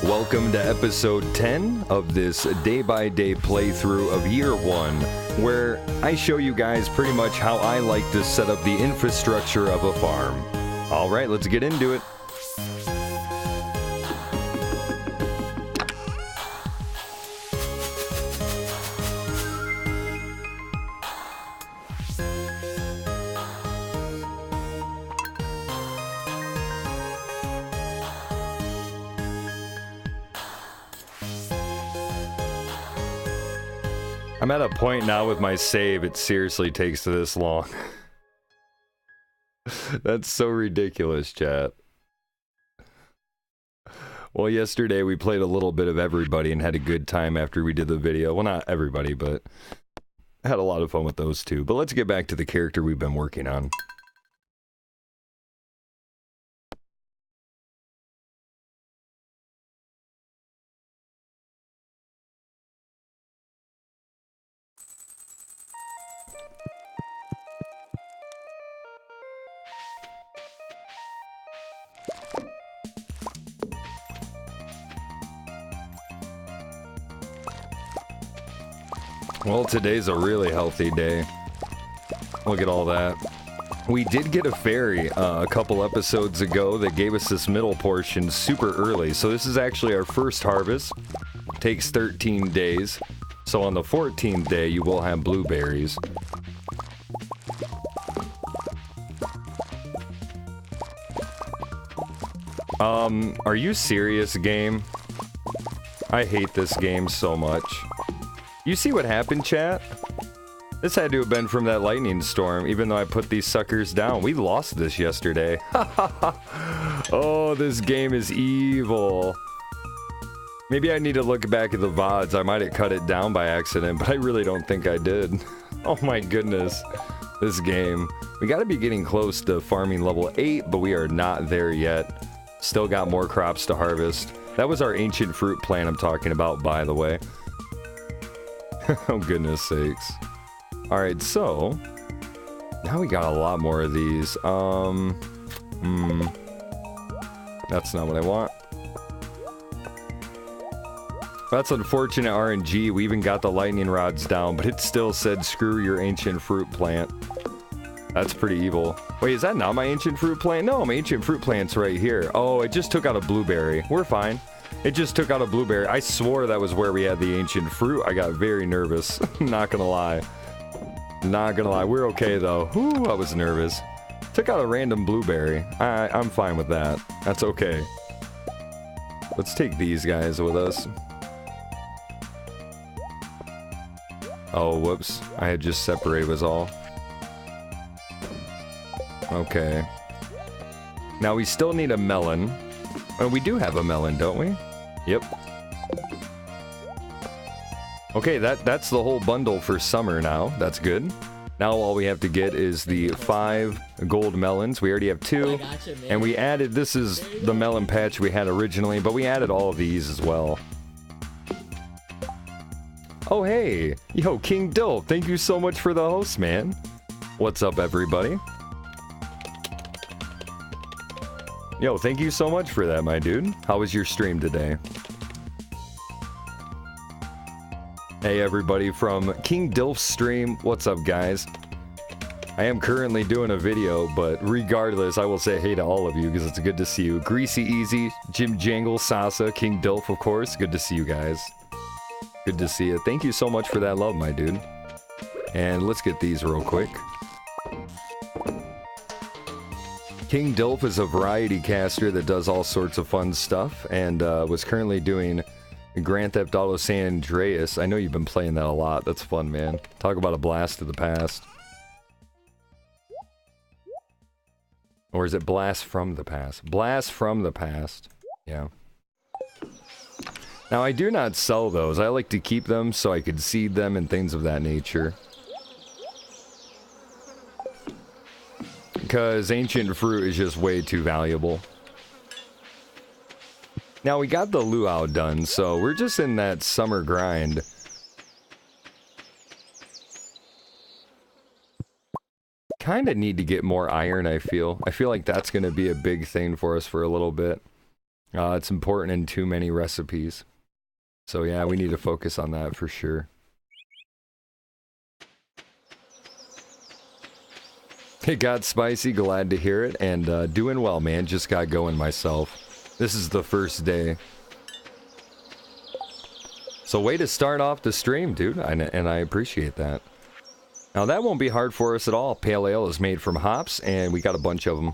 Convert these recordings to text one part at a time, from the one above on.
Welcome to episode 10 of this day-by-day playthrough of year 1, where I show you guys pretty much how I like to set up the infrastructure of a farm. Alright, let's get into it. I'm at a point now with my save, it seriously takes this long. That's so ridiculous, chat. Well, yesterday we played a little bit of everybody and had a good time after we did the video. Well, not everybody, but had a lot of fun with those two. But let's get back to the character we've been working on. Well, today's a really healthy day. Look at all that. We did get a fairy a couple episodes ago that gave us this middle portion super early. So this is actually our first harvest. Takes 13 days. So on the 14th day, you will have blueberries. Are you serious, game? I hate this game so much. You see what happened, chat? This had to have been from that lightning storm, even though I put these suckers down. We lost this yesterday. Oh, this game is evil. Maybe I need to look back at the VODs. I might have cut it down by accident, but I really don't think I did. Oh my goodness. This game. We gotta be getting close to farming level 8, but we are not there yet. Still got more crops to harvest. That was our ancient fruit plant I'm talking about, by the way. Oh, goodness sakes. Alright, so... now we got a lot more of these. That's not what I want. That's unfortunate RNG. We even got the lightning rods down, but it still said, screw your ancient fruit plant. That's pretty evil. Wait, is that not my ancient fruit plant? No, my ancient fruit plant's right here. Oh, it just took out a blueberry. We're fine. It just took out a blueberry. I swore that was where we had the ancient fruit. I got very nervous. Not gonna lie. Not gonna lie. We're okay, though. Whew, I was nervous. Took out a random blueberry. I'm fine with that. That's okay. Let's take these guys with us. Oh, whoops. I had just separated was all. Okay. Now we still need a melon. Oh, we do have a melon, don't we? Yep. Okay, that's the whole bundle for summer now. That's good. Now all we have to get is the 5 gold melons. We already have 2. And we added, this is the melon patch we had originally, but we added all of these as well. Oh, hey. Yo, King Dill, thank you so much for the host, man. What's up, everybody? Yo, thank you so much for that, my dude. How was your stream today? Hey, everybody from King Dilf's stream. What's up, guys? I am currently doing a video, but regardless, I will say hey to all of you because it's good to see you. Greasy Easy, Jim Jangle, Sasa, King Dilf, of course. Good to see you guys. Good to see you. Thank you so much for that love, my dude. And let's get these real quick. King Dilf is a variety caster that does all sorts of fun stuff and was currently doing Grand Theft Auto San Andreas. I know you've been playing that a lot. That's fun, man. Talk about a blast of the past. Or is it Blast from the Past? Blast from the Past. Yeah. Now, I do not sell those. I like to keep them so I could seed them and things of that nature. Because ancient fruit is just way too valuable. Now we got the luau done, so we're just in that summer grind. Kind of need to get more iron, I feel. I feel like that's going to be a big thing for us for a little bit. It's important in too many recipes. So yeah, we need to focus on that for sure. It got spicy, glad to hear it, and doing well, man. Just got going myself. This is the first day. So way to start off the stream, dude, and I appreciate that. Now that won't be hard for us at all. Pale ale is made from hops, and we got a bunch of them.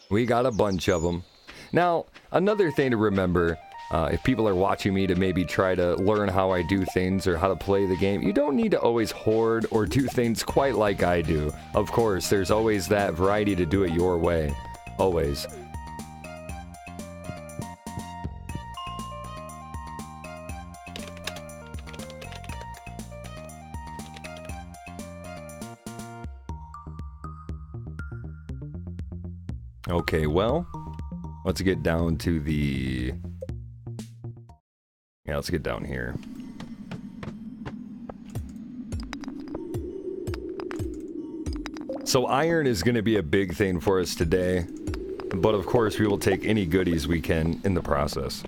We got a bunch of them. Now, another thing to remember, if people are watching me to maybe try to learn how I do things or how to play the game, you don't need to always hoard or do things quite like I do. Of course, there's always that variety to do it your way. Always. Okay, well, let's get down to the... Yeah, let's get down here. So iron is going to be a big thing for us today, but of course we will take any goodies we can in the process.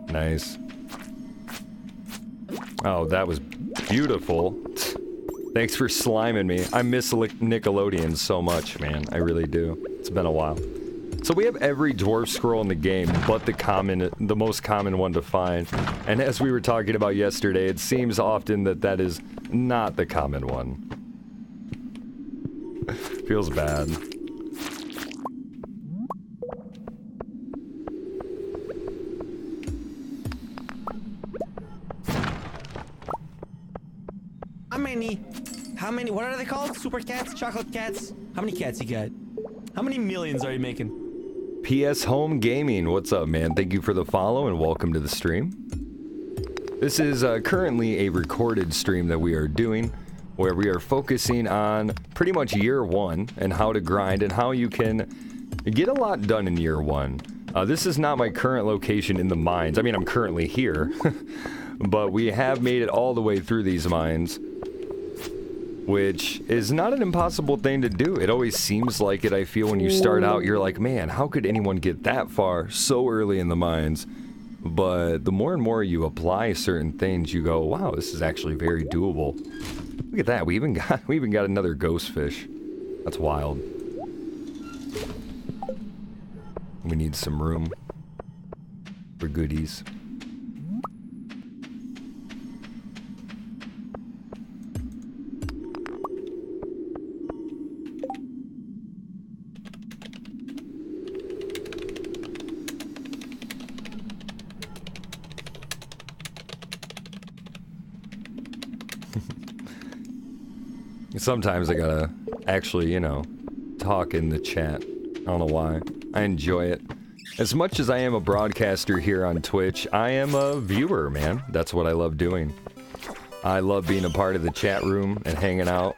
Nice. Oh, that was beautiful. Thanks for sliming me. I miss Nickelodeon so much, man. I really do. It's been a while. So we have every dwarf scroll in the game, but the most common one to find. And as we were talking about yesterday, it seems often that is not the common one. Feels bad. How many, what are they called? Super cats? Chocolate cats? How many cats you got? How many millions are you making? PS Home Gaming, what's up, man? Thank you for the follow and welcome to the stream. This is currently a recorded stream that we are doing, where we are focusing on pretty much year one and how to grind and how you can get a lot done in year one. This is not my current location in the mines. I mean, I'm currently here, but we have made it all the way through these mines, which is not an impossible thing to do. It always seems like it, I feel, when you start out, you're like, man, how could anyone get that far so early in the mines? But the more and more you apply certain things, you go, wow, this is actually very doable. Look at that, we even got another ghost fish. That's wild. We need some room for goodies. Sometimes I gotta actually, you know, talk in the chat. I don't know why. I enjoy it. As much as I am a broadcaster here on Twitch, I am a viewer, man. That's what I love doing. I love being a part of the chat room and hanging out.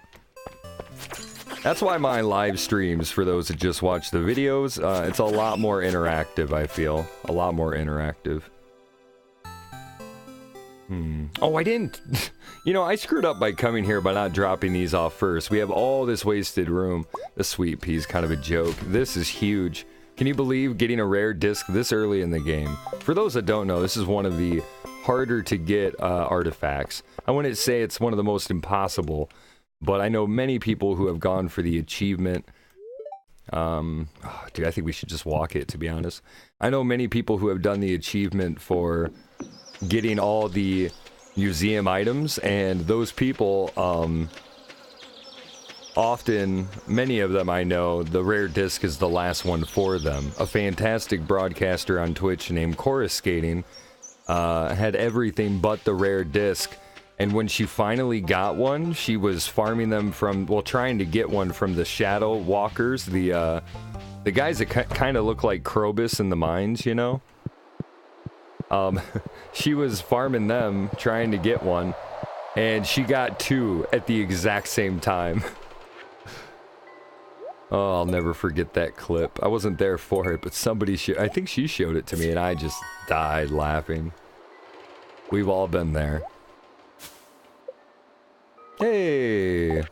That's why my live streams, for those that just watch the videos, it's a lot more interactive, I feel. A lot more interactive. Oh, I didn't... You know, I screwed up by coming here by not dropping these off first. We have all this wasted room. The sweet pea's kind of a joke. This is huge. Can you believe getting a rare disc this early in the game? For those that don't know, this is one of the harder to get artifacts. I wouldn't say it's one of the most impossible, but I know many people who have gone for the achievement. Dude, I think we should just walk it, to be honest. I know many people who have done the achievement for getting all the museum items, and those people, often, many of them I know, the rare disc is the last one for them. A fantastic broadcaster on Twitch named Chorus Skating had everything but the rare disc, and when she finally got one, she was farming them from, well, trying to get one from the Shadow Walkers, the guys that kind of look like Krobus in the mines, you know? She was farming them, trying to get one, and she got two at the exact same time. Oh, I'll never forget that clip. I wasn't there for it, but somebody I think she showed it to me, and I just died laughing. We've all been there. Hey!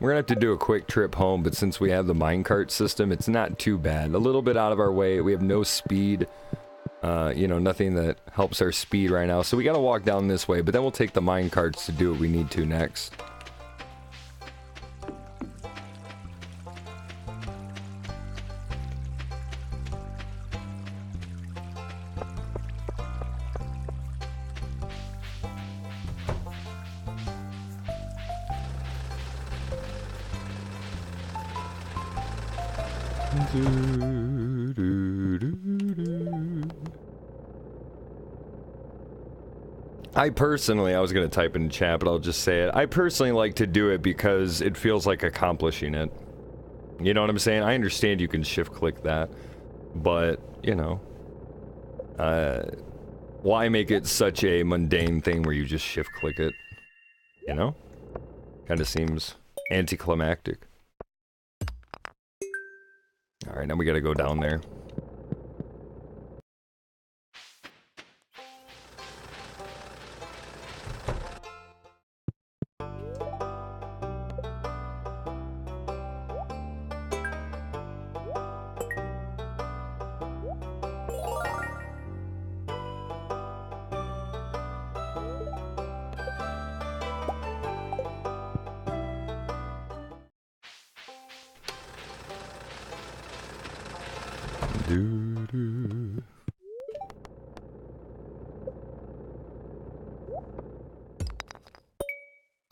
We're gonna have to do a quick trip home, but since we have the minecart system, it's not too bad. A little bit out of our way. We have no speed. You know, nothing that helps our speed right now. So we gotta walk down this way, but then we'll take the minecarts to do what we need to next. I personally, I was going to type in chat, but I'll just say it. I personally like to do it because it feels like accomplishing it. You know what I'm saying? I understand you can shift click that, but, you know, why make it such a mundane thing where you just shift click it? You know? Kind of seems anticlimactic. Alright, now we gotta go down there.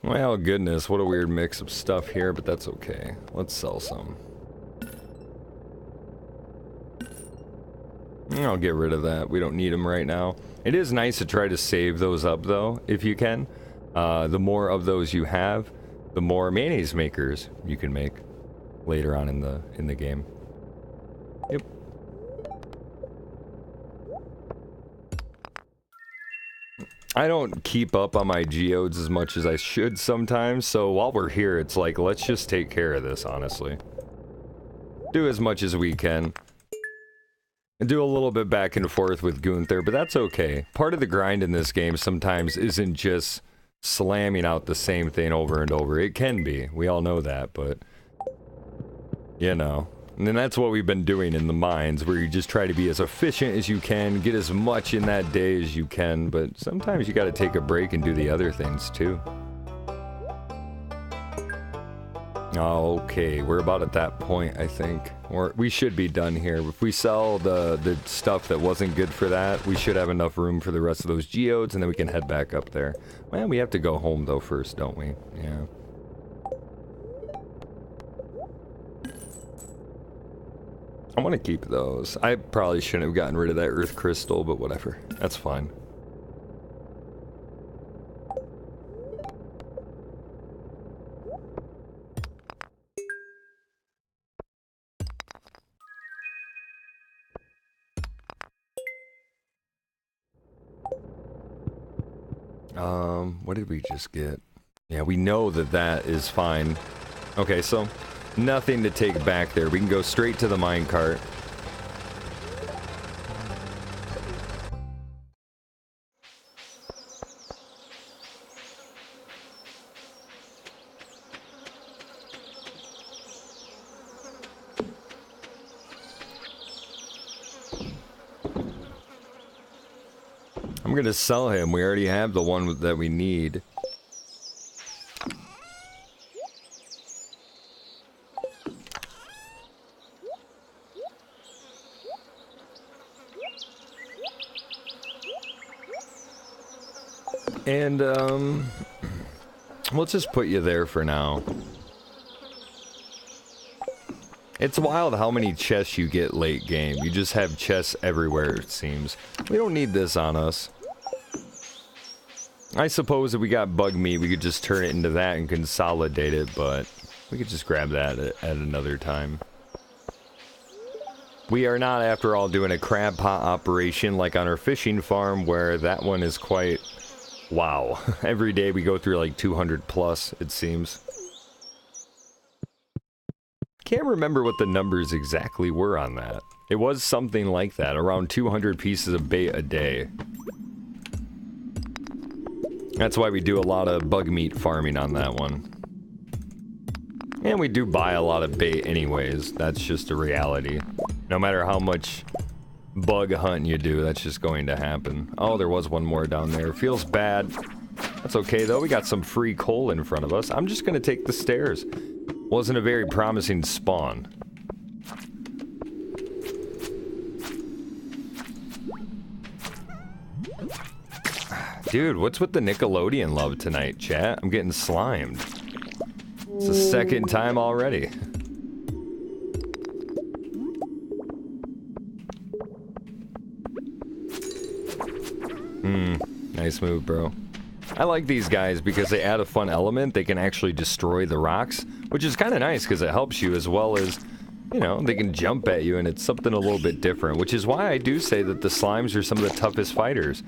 Well, goodness, what a weird mix of stuff here, but that's okay. Let's sell some. I'll get rid of that. We don't need them right now. It is nice to try to save those up, though, if you can. The more of those you have, the more mayonnaise makers you can make later on in the game. Yep. I don't keep up on my geodes as much as I should sometimes, so while we're here, it's like, let's just take care of this, honestly. Do as much as we can. And do a little bit back and forth with Gunther, but that's okay. Part of the grind in this game sometimes isn't just slamming out the same thing over and over. It can be, we all know that, but... you know. And then that's what we've been doing in the mines, where you just try to be as efficient as you can, get as much in that day as you can, but sometimes you gotta take a break and do the other things too. Okay, we're about at that point, I think. We should be done here. If we sell the stuff that wasn't good for that, we should have enough room for the rest of those geodes, and then we can head back up there. Well, we have to go home though first, don't we? Yeah. I want to keep those. I probably shouldn't have gotten rid of that earth crystal, but whatever. That's fine. What did we just get? Yeah, we know that that is fine. Okay, so nothing to take back there. We can go straight to the minecart. I'm gonna sell him. We already have the one that we need. And, let's just put you there for now. It's wild how many chests you get late game. You just have chests everywhere, it seems. We don't need this on us. I suppose if we got bug meat, we could just turn it into that and consolidate it, but we could just grab that at another time. We are not, after all, doing a crab pot operation like on our fishing farm, where that one is quite... wow. Every day we go through like 200 plus, it seems. Can't remember what the numbers exactly were on that. It was something like that, around 200 pieces of bait a day. That's why we do a lot of bug meat farming on that one. And we do buy a lot of bait anyways. That's just a reality. No matter how much bug hunting you do, that's just going to happen. Oh, there was one more down there. Feels bad. That's okay, though. We got some free coal in front of us. I'm just going to take the stairs. Wasn't a very promising spawn. Dude, what's with the Nickelodeon love tonight, chat? I'm getting slimed. It's the second time already. Nice move, bro. I like these guys because they add a fun element. They can actually destroy the rocks, which is kind of nice because it helps you, as well as, you know, they can jump at you and it's something a little bit different, which is why I do say that the slimes are some of the toughest fighters.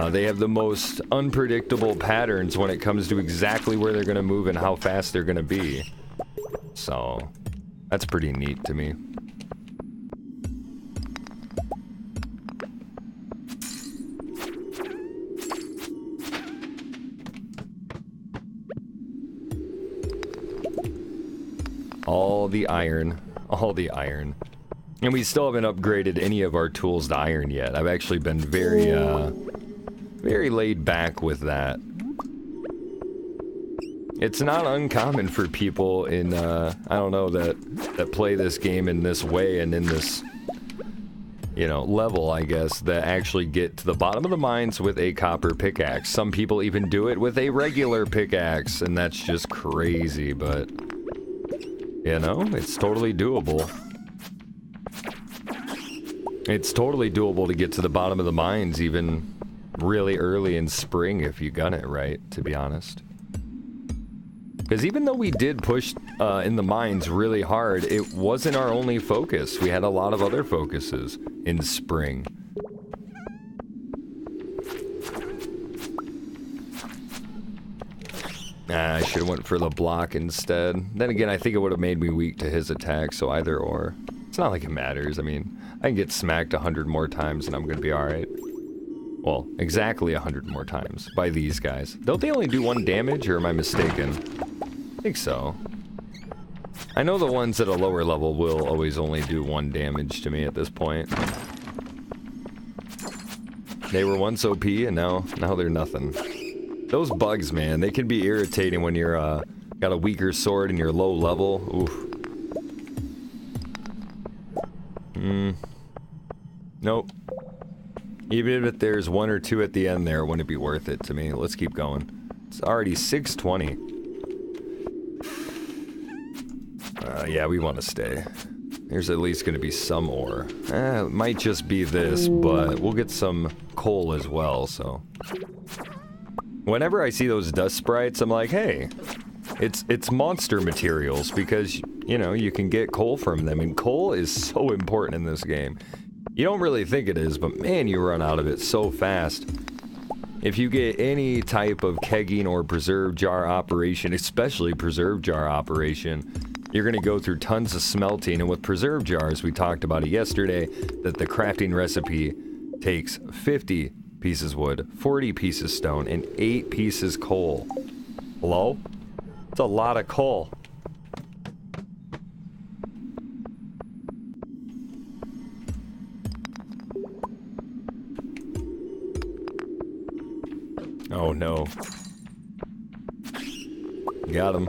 They have the most unpredictable patterns when it comes to exactly where they're going to move and how fast they're going to be. So, that's pretty neat to me. All the iron. All the iron. And we still haven't upgraded any of our tools to iron yet. I've actually been very, very laid back with that. It's not uncommon for people in, I don't know, that play this game in this way and in this, you know, level, I guess, that actually get to the bottom of the mines with a copper pickaxe. Some people even do it with a regular pickaxe, and that's just crazy, but, you know, it's totally doable. It's totally doable to get to the bottom of the mines even really early in spring if you gun it right, to be honest. Because even though we did push in the mines really hard, it wasn't our only focus. We had a lot of other focuses in spring. I should have went for the block instead. Then again, I think it would have made me weak to his attack, so either or. It's not like it matters. I mean, I can get smacked 100 more times and I'm gonna be alright. Well, exactly 100 more times by these guys. Don't they only do 1 damage, or am I mistaken? I think so. I know the ones at a lower level will always only do 1 damage to me at this point. They were once OP and now they're nothing. Those bugs, man, they can be irritating when you're got a weaker sword and you're low level. Oof. Nope. Even if there's 1 or 2 at the end there, it wouldn't be worth it to me. Let's keep going. It's already 6:20. Yeah, we want to stay. There's at least going to be some ore. It might just be this, but we'll get some coal as well, so. Whenever I see those dust sprites, I'm like, hey, it's monster materials, because, you know, you can get coal from them, and coal is so important in this game. You don't really think it is, but man, you run out of it so fast. If you get any type of kegging or preserve jar operation, especially preserve jar operation, you're going to go through tons of smelting. And with preserve jars, we talked about it yesterday, that the crafting recipe takes 50 pieces wood, 40 pieces stone, and 8 pieces coal. Hello? It's a lot of coal. Oh no. Got him.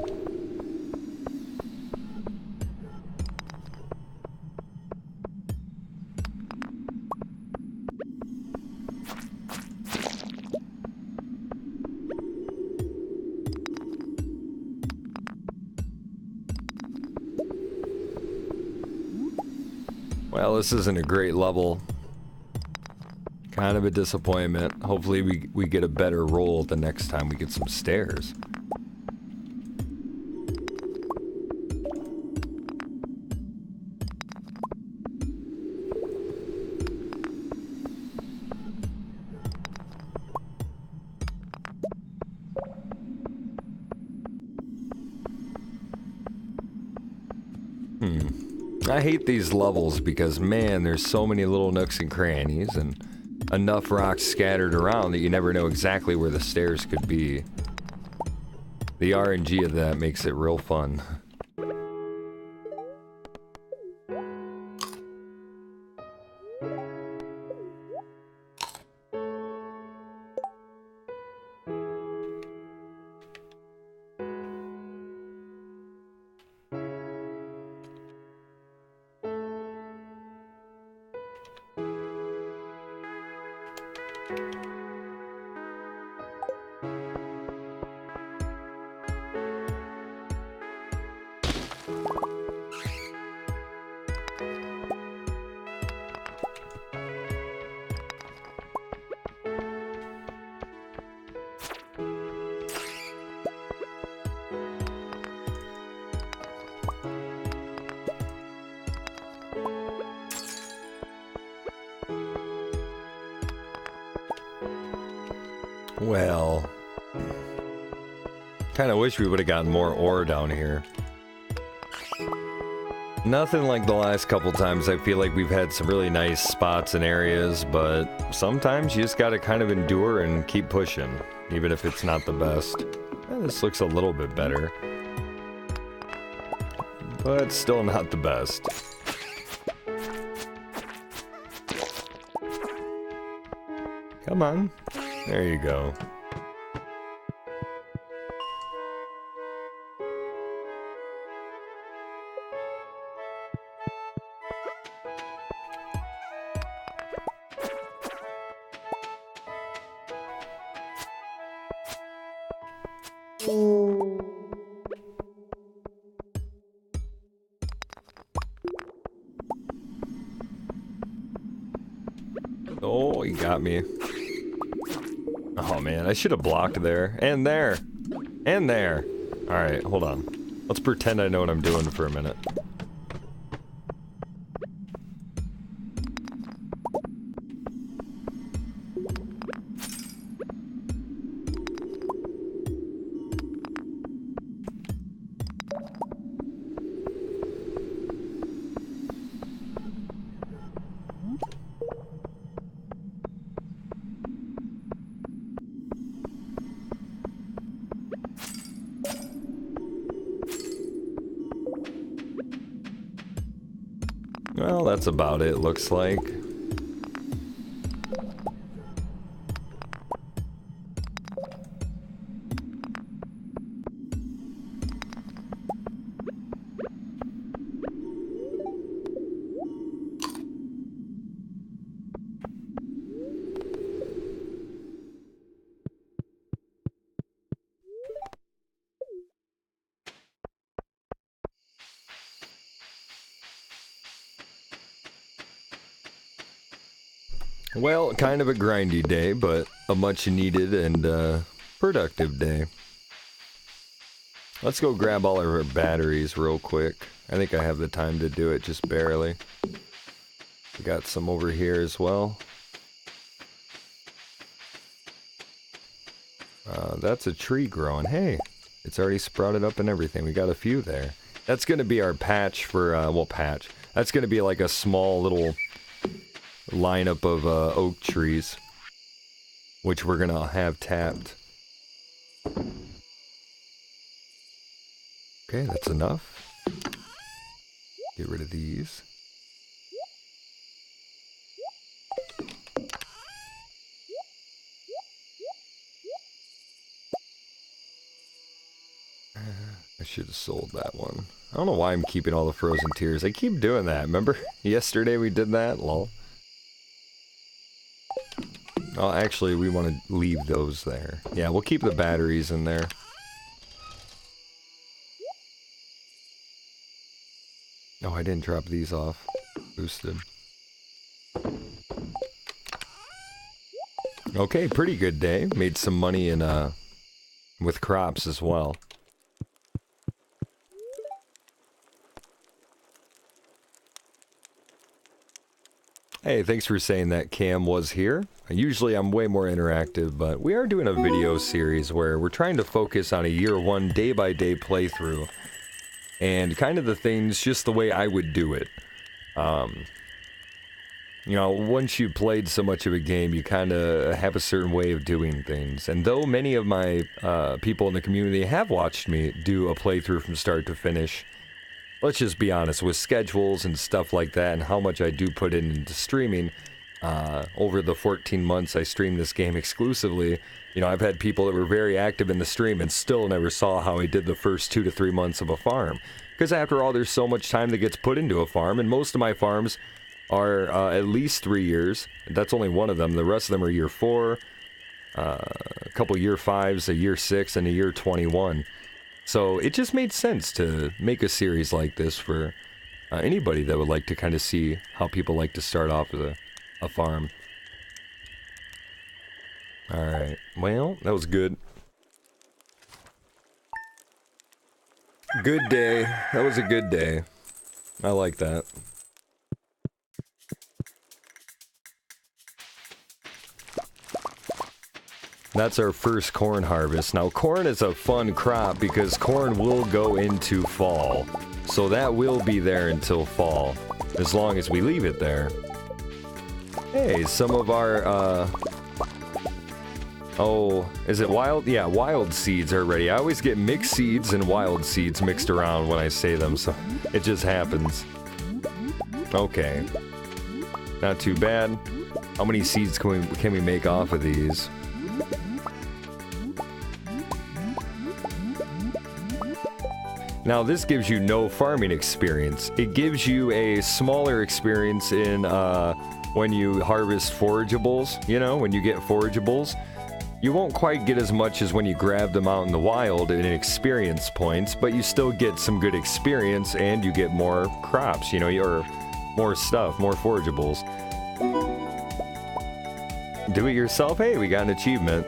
Well, this isn't a great level. Kind of a disappointment. Hopefully we get a better roll the next time we get some stairs. I hate these levels because, man, there's so many little nooks and crannies and enough rocks scattered around that you never know exactly where the stairs could be. The RNG of that makes it real fun. Well, kind of wish we would have gotten more ore down here. Nothing like the last couple times. I feel like we've had some really nice spots and areas, but sometimes you just gotta kind of endure and keep pushing, even if it's not the best. This looks a little bit better, but still not the best. Come on. There you go. Oh, he got me. Oh man, I should have blocked there. And there. And there. Alright, hold on. Let's pretend I know what I'm doing for a minute. Well, that's about it, looks like. Well, kind of a grindy day, but a much needed and productive day. Let's go grab all of our batteries real quick. I think I have the time to do it, just barely. We got some over here as well. That's a tree growing. Hey, it's already sprouted up and everything. We got a few there. That's going to be our patch for, well, patch. That's going to be like a small little lineup of oak trees, which we're gonna have tapped. Okay, that's enough. Get rid of these. I should have sold that one. I don't know why I'm keeping all the frozen tears. I keep doing that. Remember yesterday we did that? Lol. Oh, actually, we want to leave those there. Yeah, we'll keep the batteries in there. Oh, I didn't drop these off. Boosted. Okay, pretty good day. Made some money in, with crops as well. Hey, thanks for saying that Cam was here. Usually I'm way more interactive, but we are doing a video series where we're trying to focus on a year one day-by-day playthrough. And kind of the things just the way I would do it. You know, once you've played so much of a game, you kind of have a certain way of doing things. And though many of my people in the community have watched me do a playthrough from start to finish, let's just be honest, with schedules and stuff like that and how much I do put into streaming, over the 14 months I streamed this game exclusively, you know, I've had people that were very active in the stream and still never saw how I did the first 2 to 3 months of a farm. Because after all, there's so much time that gets put into a farm, and most of my farms are at least 3 years. That's only one of them. The rest of them are year 4, a couple year 5s, a year 6, and a year 21. So it just made sense to make a series like this for anybody that would like to kind of see how people like to start off with a farm. Alright, well, that was good. Good day. That was a good day. I like that. That's our first corn harvest. Now, corn is a fun crop because corn will go into fall. So that will be there until fall, as long as we leave it there. Hey, some of our, oh, is it wild? Yeah, wild seeds are ready. I always get mixed seeds and wild seeds mixed around when I say them, so it just happens. Okay. Not too bad. How many seeds can we make off of these? Now, this gives you no farming experience. It gives you a smaller experience in when you harvest forageables, you know, when you get forageables. You won't quite get as much as when you grab them out in the wild in experience points, but you still get some good experience and you get more crops, you know, or more stuff, more forageables. Do it yourself? Hey, we got an achievement.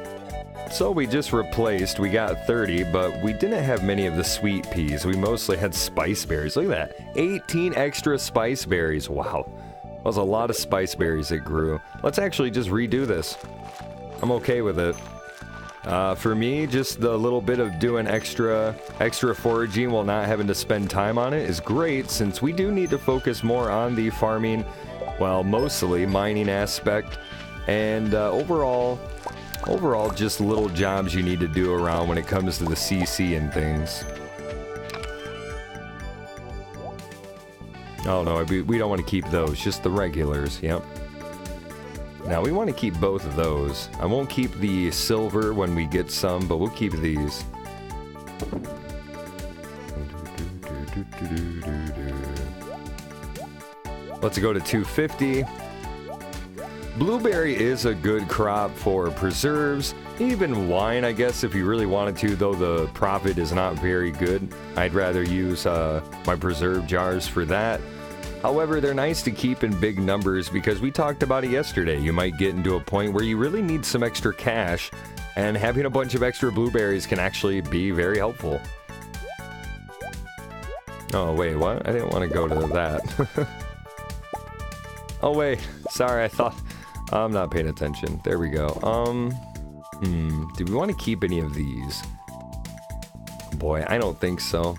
So we just replaced, we got 30, but we didn't have many of the sweet peas. We mostly had spice berries. Look at that. 18 extra spice berries. Wow. That was a lot of spice berries that grew. Let's actually just redo this. I'm okay with it. For me, just the little bit of doing extra foraging while not having to spend time on it is great, since we do need to focus more on the farming, well, mostly mining aspect, and overall, just little jobs you need to do around when it comes to the CC and things. Oh no, we don't want to keep those, just the regulars, yep. Now we want to keep both of those. I won't keep the silver when we get some, but we'll keep these. Let's go to 250. Blueberry is a good crop for preserves, even wine, I guess, if you really wanted to, though the profit is not very good. I'd rather use my preserve jars for that. However, they're nice to keep in big numbers because we talked about it yesterday. You might get into a point where you really need some extra cash, and having a bunch of extra blueberries can actually be very helpful. Oh, wait, what? I didn't want to go to that. Oh, wait. Sorry, I thought... I'm not paying attention. There we go. Do we want to keep any of these? Boy, I don't think so.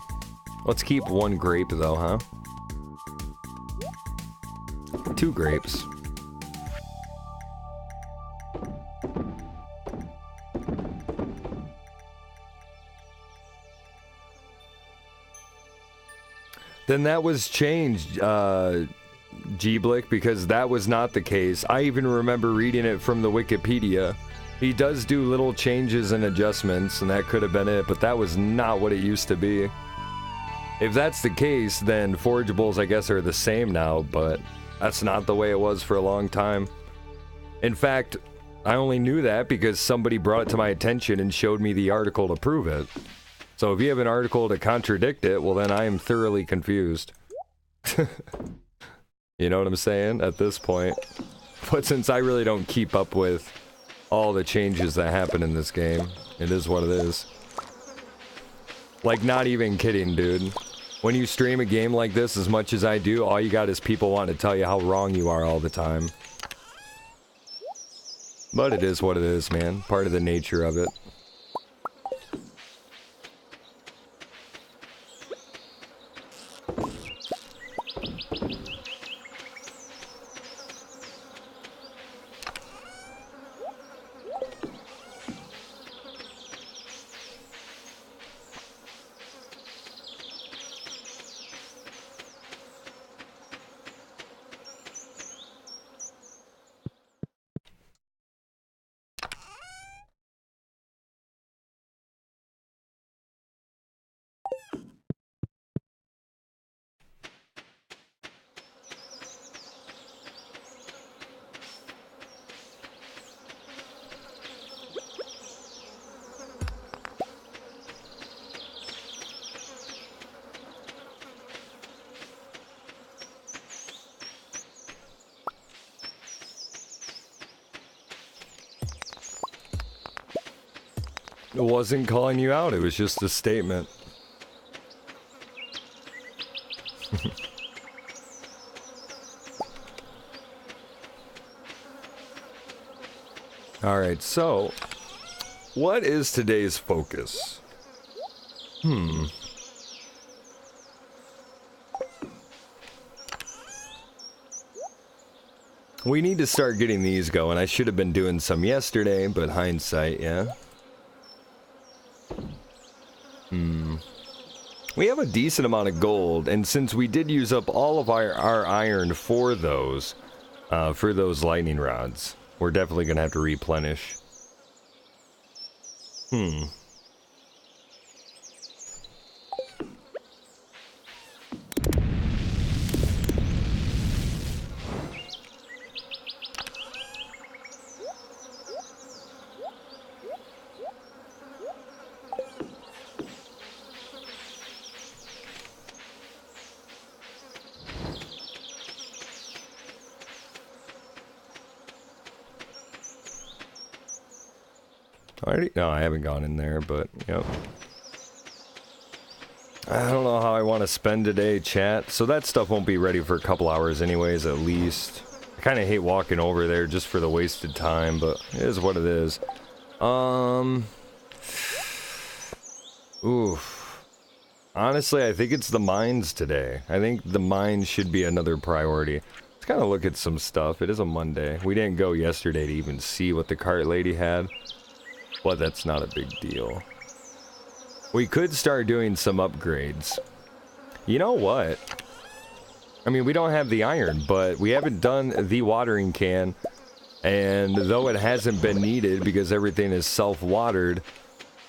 Let's keep one grape, though, huh? 2 grapes. Then that was changed, G-Blick, because that was not the case. I even remember reading it from the Wikipedia. He does do little changes and adjustments, and that could have been it, but that was not what it used to be. If that's the case, then forageables, I guess, are the same now, but that's not the way it was for a long time. In fact, I only knew that because somebody brought it to my attention and showed me the article to prove it. So if you have an article to contradict it, well then I am thoroughly confused. You know what I'm saying? At this point. But since I really don't keep up with all the changes that happen in this game, it is what it is. Like, not even kidding, dude. When you stream a game like this as much as I do, all you got is people wanting to tell you how wrong you are all the time. But it is what it is, man. Part of the nature of it. It wasn't calling you out, it was just a statement. Alright, so what is today's focus? We need to start getting these going. I should have been doing some yesterday, but hindsight, yeah. We have a decent amount of gold, and since we did use up all of our iron for those lightning rods, we're definitely gonna have to replenish. Already? No, I haven't gone in there, but, yep. I don't know how I want to spend today, chat. So that stuff won't be ready for a couple hours anyways, at least. I kind of hate walking over there just for the wasted time, but it is what it is. Oof. Honestly, I think it's the mines today. I think the mines should be another priority. Let's kind of look at some stuff. It is a Monday. We didn't go yesterday to even see what the cart lady had. But that's not a big deal. We could start doing some upgrades. You know what? I mean, we don't have the iron, but we haven't done the watering can. And though it hasn't been needed because everything is self-watered,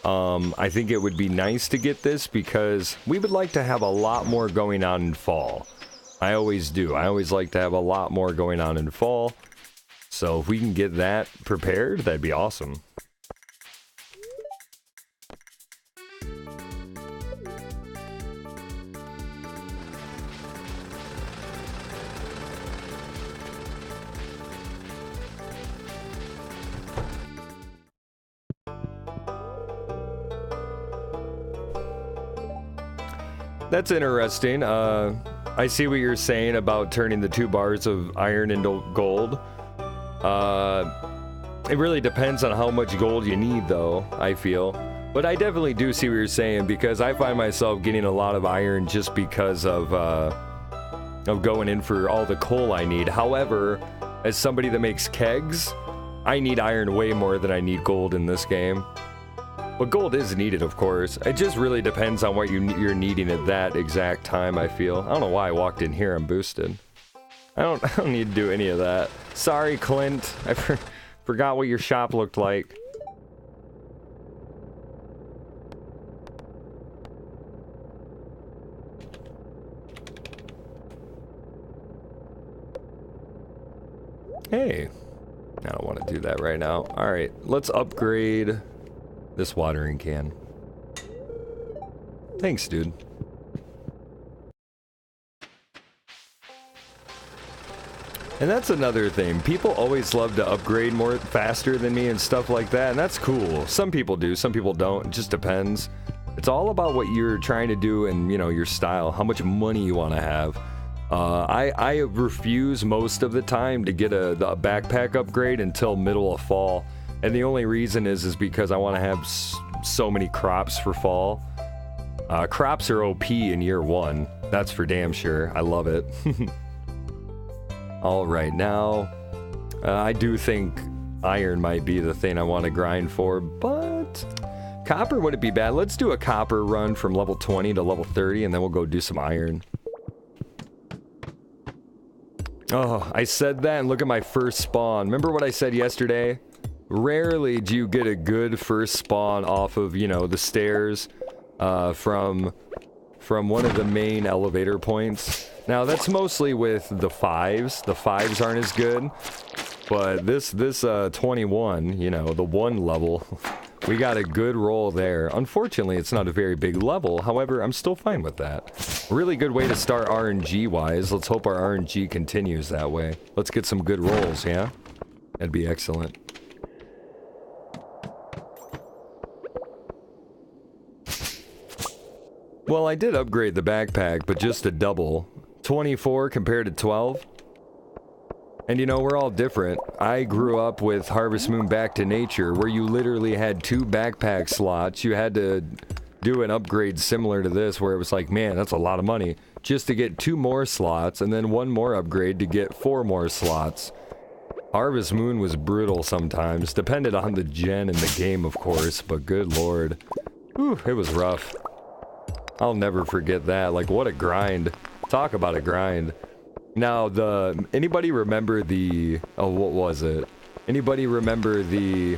I think it would be nice to get this because we would like to have a lot more going on in fall. I always do. I always like to have a lot more going on in fall. So if we can get that prepared, that'd be awesome. That's interesting. I see what you're saying about turning the 2 bars of iron into gold. It really depends on how much gold you need, though, I feel. But I definitely do see what you're saying, because I find myself getting a lot of iron just because of going in for all the coal I need. However, as somebody that makes kegs, I need iron way more than I need gold in this game. But gold is needed, of course. It just really depends on what you're needing at that exact time, I feel. I don't know why I walked in here. I'm boosted. I don't need to do any of that. Sorry, Clint. I forgot what your shop looked like. Hey. I don't want to do that right now. Alright, let's upgrade this watering can. Thanks, dude. And that's another thing. People always love to upgrade more faster than me and stuff like that, and that's cool. Some people do, some people don't. It just depends. It's all about what you're trying to do and, you know, your style, how much money you want to have. I refuse most of the time to get the backpack upgrade until middle of fall. And the only reason is because I want to have so many crops for fall. Crops are OP in year 1. That's for damn sure. I love it. All right, now, I do think iron might be the thing I want to grind for, but copper wouldn't be bad. Let's do a copper run from level 20 to level 30, and then we'll go do some iron. Oh, I said that, and look at my first spawn. Remember what I said yesterday? Rarely do you get a good first spawn off of, you know, the stairs from one of the main elevator points. Now, that's mostly with the 5s. The 5s aren't as good. But this 21, you know, the 1 level, we got a good roll there. Unfortunately, it's not a very big level. However, I'm still fine with that. Really good way to start RNG-wise. Let's hope our RNG continues that way. Let's get some good rolls, yeah? That'd be excellent. Well, I did upgrade the backpack, but just a double. 24 compared to 12. And you know, we're all different. I grew up with Harvest Moon Back to Nature, where you literally had 2 backpack slots. You had to do an upgrade similar to this, where it was like, man, that's a lot of money. Just to get 2 more slots, and then 1 more upgrade to get 4 more slots. Harvest Moon was brutal sometimes. Depended on the gen and the game, of course, but good lord. Whew, it was rough. I'll never forget that. Like, what a grind. Talk about a grind. Now, anybody remember the, oh, what was it? Anybody remember the,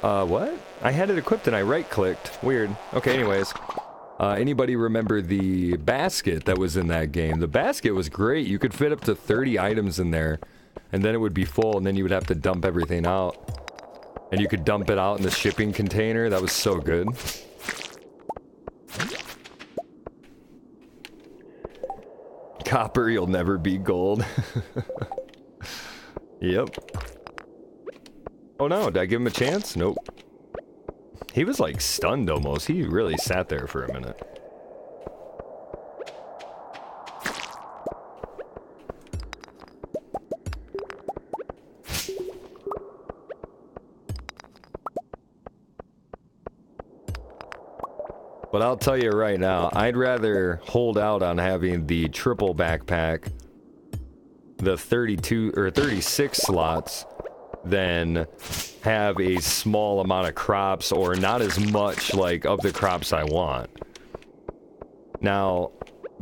what? I had it equipped and I right-clicked. Weird. Okay, anyways. Anybody remember the basket that was in that game? The basket was great. You could fit up to 30 items in there, and then it would be full, and then you would have to dump everything out. And you could dump it out in the shipping container. That was so good. Copper, you'll never be gold. Yep. Oh no, did I give him a chance? Nope. He was like stunned almost. He really sat there for a minute. But I'll tell you right now, I'd rather hold out on having the triple backpack, the 32 or 36 slots, than have a small amount of crops or not as much like of the crops I want. Now,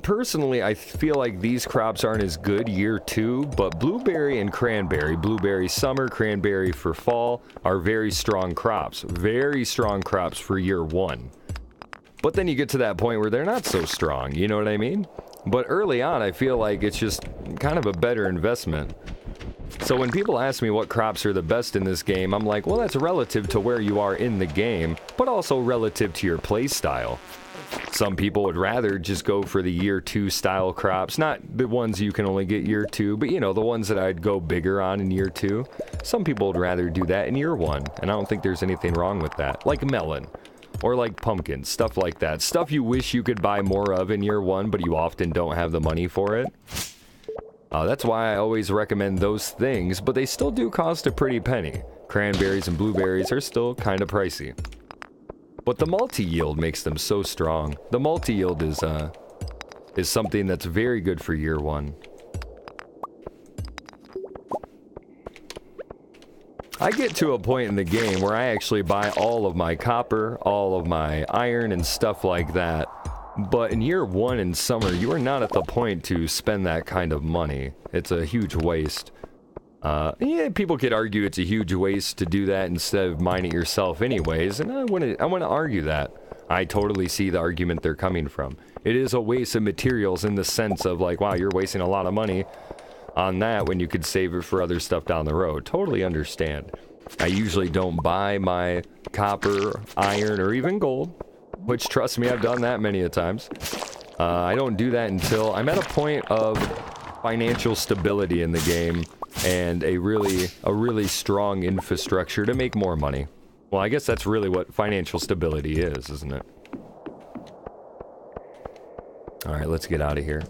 personally, I feel like these crops aren't as good year 2, but blueberry and cranberry, blueberry summer, cranberry for fall, are very strong crops. Very strong crops for year 1. But then you get to that point where they're not so strong, you know what I mean? But early on, I feel like it's just kind of a better investment. So when people ask me what crops are the best in this game, I'm like, well, that's relative to where you are in the game, but also relative to your play style. Some people would rather just go for the year 2 style crops, not the ones you can only get year 2, but you know, the ones that I'd go bigger on in year 2. Some people would rather do that in year 1, and I don't think there's anything wrong with that. Like melon. Or like pumpkins, stuff like that. Stuff you wish you could buy more of in year 1, but you often don't have the money for it. That's why I always recommend those things, but they still do cost a pretty penny. Cranberries and blueberries are still kind of pricey. But the multi-yield makes them so strong. The multi-yield is something that's very good for year 1. I get to a point in the game where I actually buy all of my copper, all of my iron, and stuff like that. But in year 1 in summer, you are not at the point to spend that kind of money. It's a huge waste. Yeah, people could argue it's a huge waste to do that instead of mine it yourself anyways, and I wouldn't argue that. I totally see the argument they're coming from. It is a waste of materials in the sense of like, wow, you're wasting a lot of money on that when you could save it for other stuff down the road. Totally understand. I usually don't buy my copper, iron, or even gold, which, trust me, I've done that many a times. I don't do that until I'm at a point of financial stability in the game and a really strong infrastructure to make more money. Well, I guess that's really what financial stability is, isn't it? All right, let's get out of here.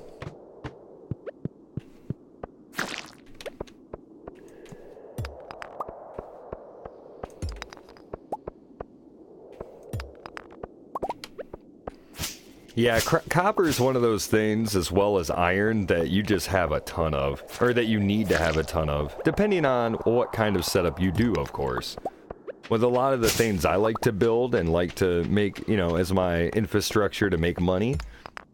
Yeah, copper is one of those things, as well as iron, that you just have a ton of, or that you need to have a ton of, depending on what kind of setup you do, of course. With a lot of the things I like to build and like to make, you know, as my infrastructure to make money,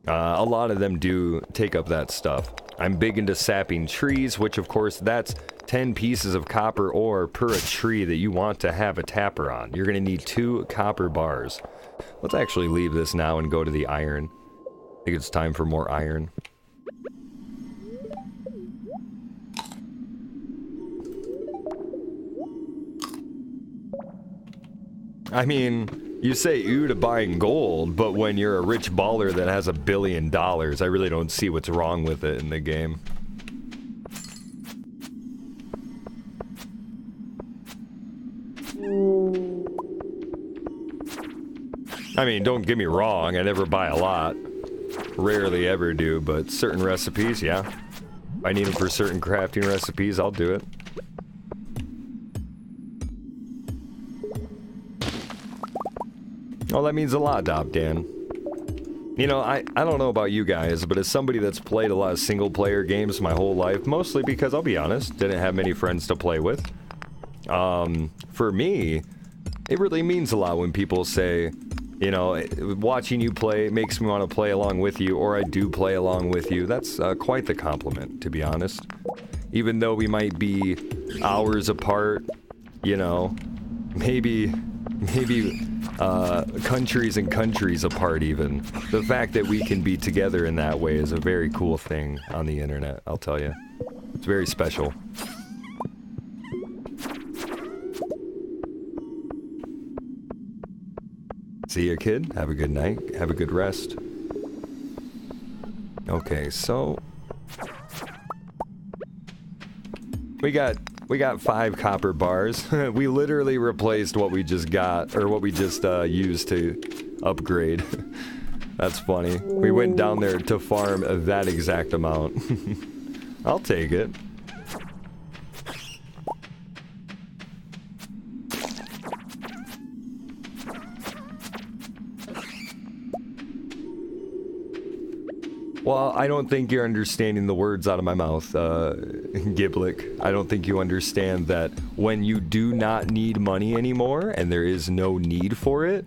a lot of them do take up that stuff. I'm big into sapping trees, which of course that's 10 pieces of copper ore per a tree that you want to have a tapper on. You're going to need 2 copper bars. Let's actually leave this now and go to the iron. I think it's time for more iron. I mean, you say ew to buying gold, but when you're a rich baller that has $1 billion, I really don't see what's wrong with it in the game. I mean, don't get me wrong, I never buy a lot. Rarely ever do, but certain recipes, yeah. If I need them for certain crafting recipes, I'll do it. Oh, that means a lot, Dob Dan. You know, I don't know about you guys, but as somebody that's played a lot of single-player games my whole life, mostly because, I'll be honest, didn't have many friends to play with. For me, it really means a lot when people say, you know, watching you play makes me want to play along with you, or I do play along with you. That's quite the compliment, to be honest. Even though we might be hours apart, you know, maybe countries and countries apart even. The fact that we can be together in that way is a very cool thing on the internet, I'll tell you. It's very special. See ya, kid. Have a good night. Have a good rest. Okay, so we got 5 copper bars. We literally replaced what we just got, or what we just used to upgrade. That's funny. We went down there to farm that exact amount. I'll take it. Well, I don't think you're understanding the words out of my mouth, Giblick. I don't think you understand that when you do not need money anymore, and there is no need for it,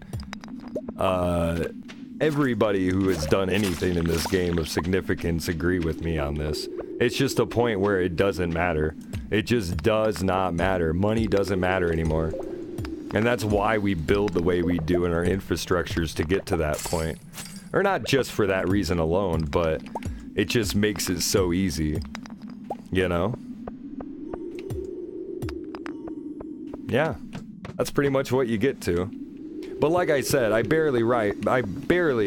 everybody who has done anything in this game of significance agree with me on this. It's just a point where it doesn't matter. It just does not matter. Money doesn't matter anymore. And that's why we build the way we do in our infrastructures to get to that point. Or not just for that reason alone, but it just makes it so easy, you know? Yeah, that's pretty much what you get to. But like I said, I barely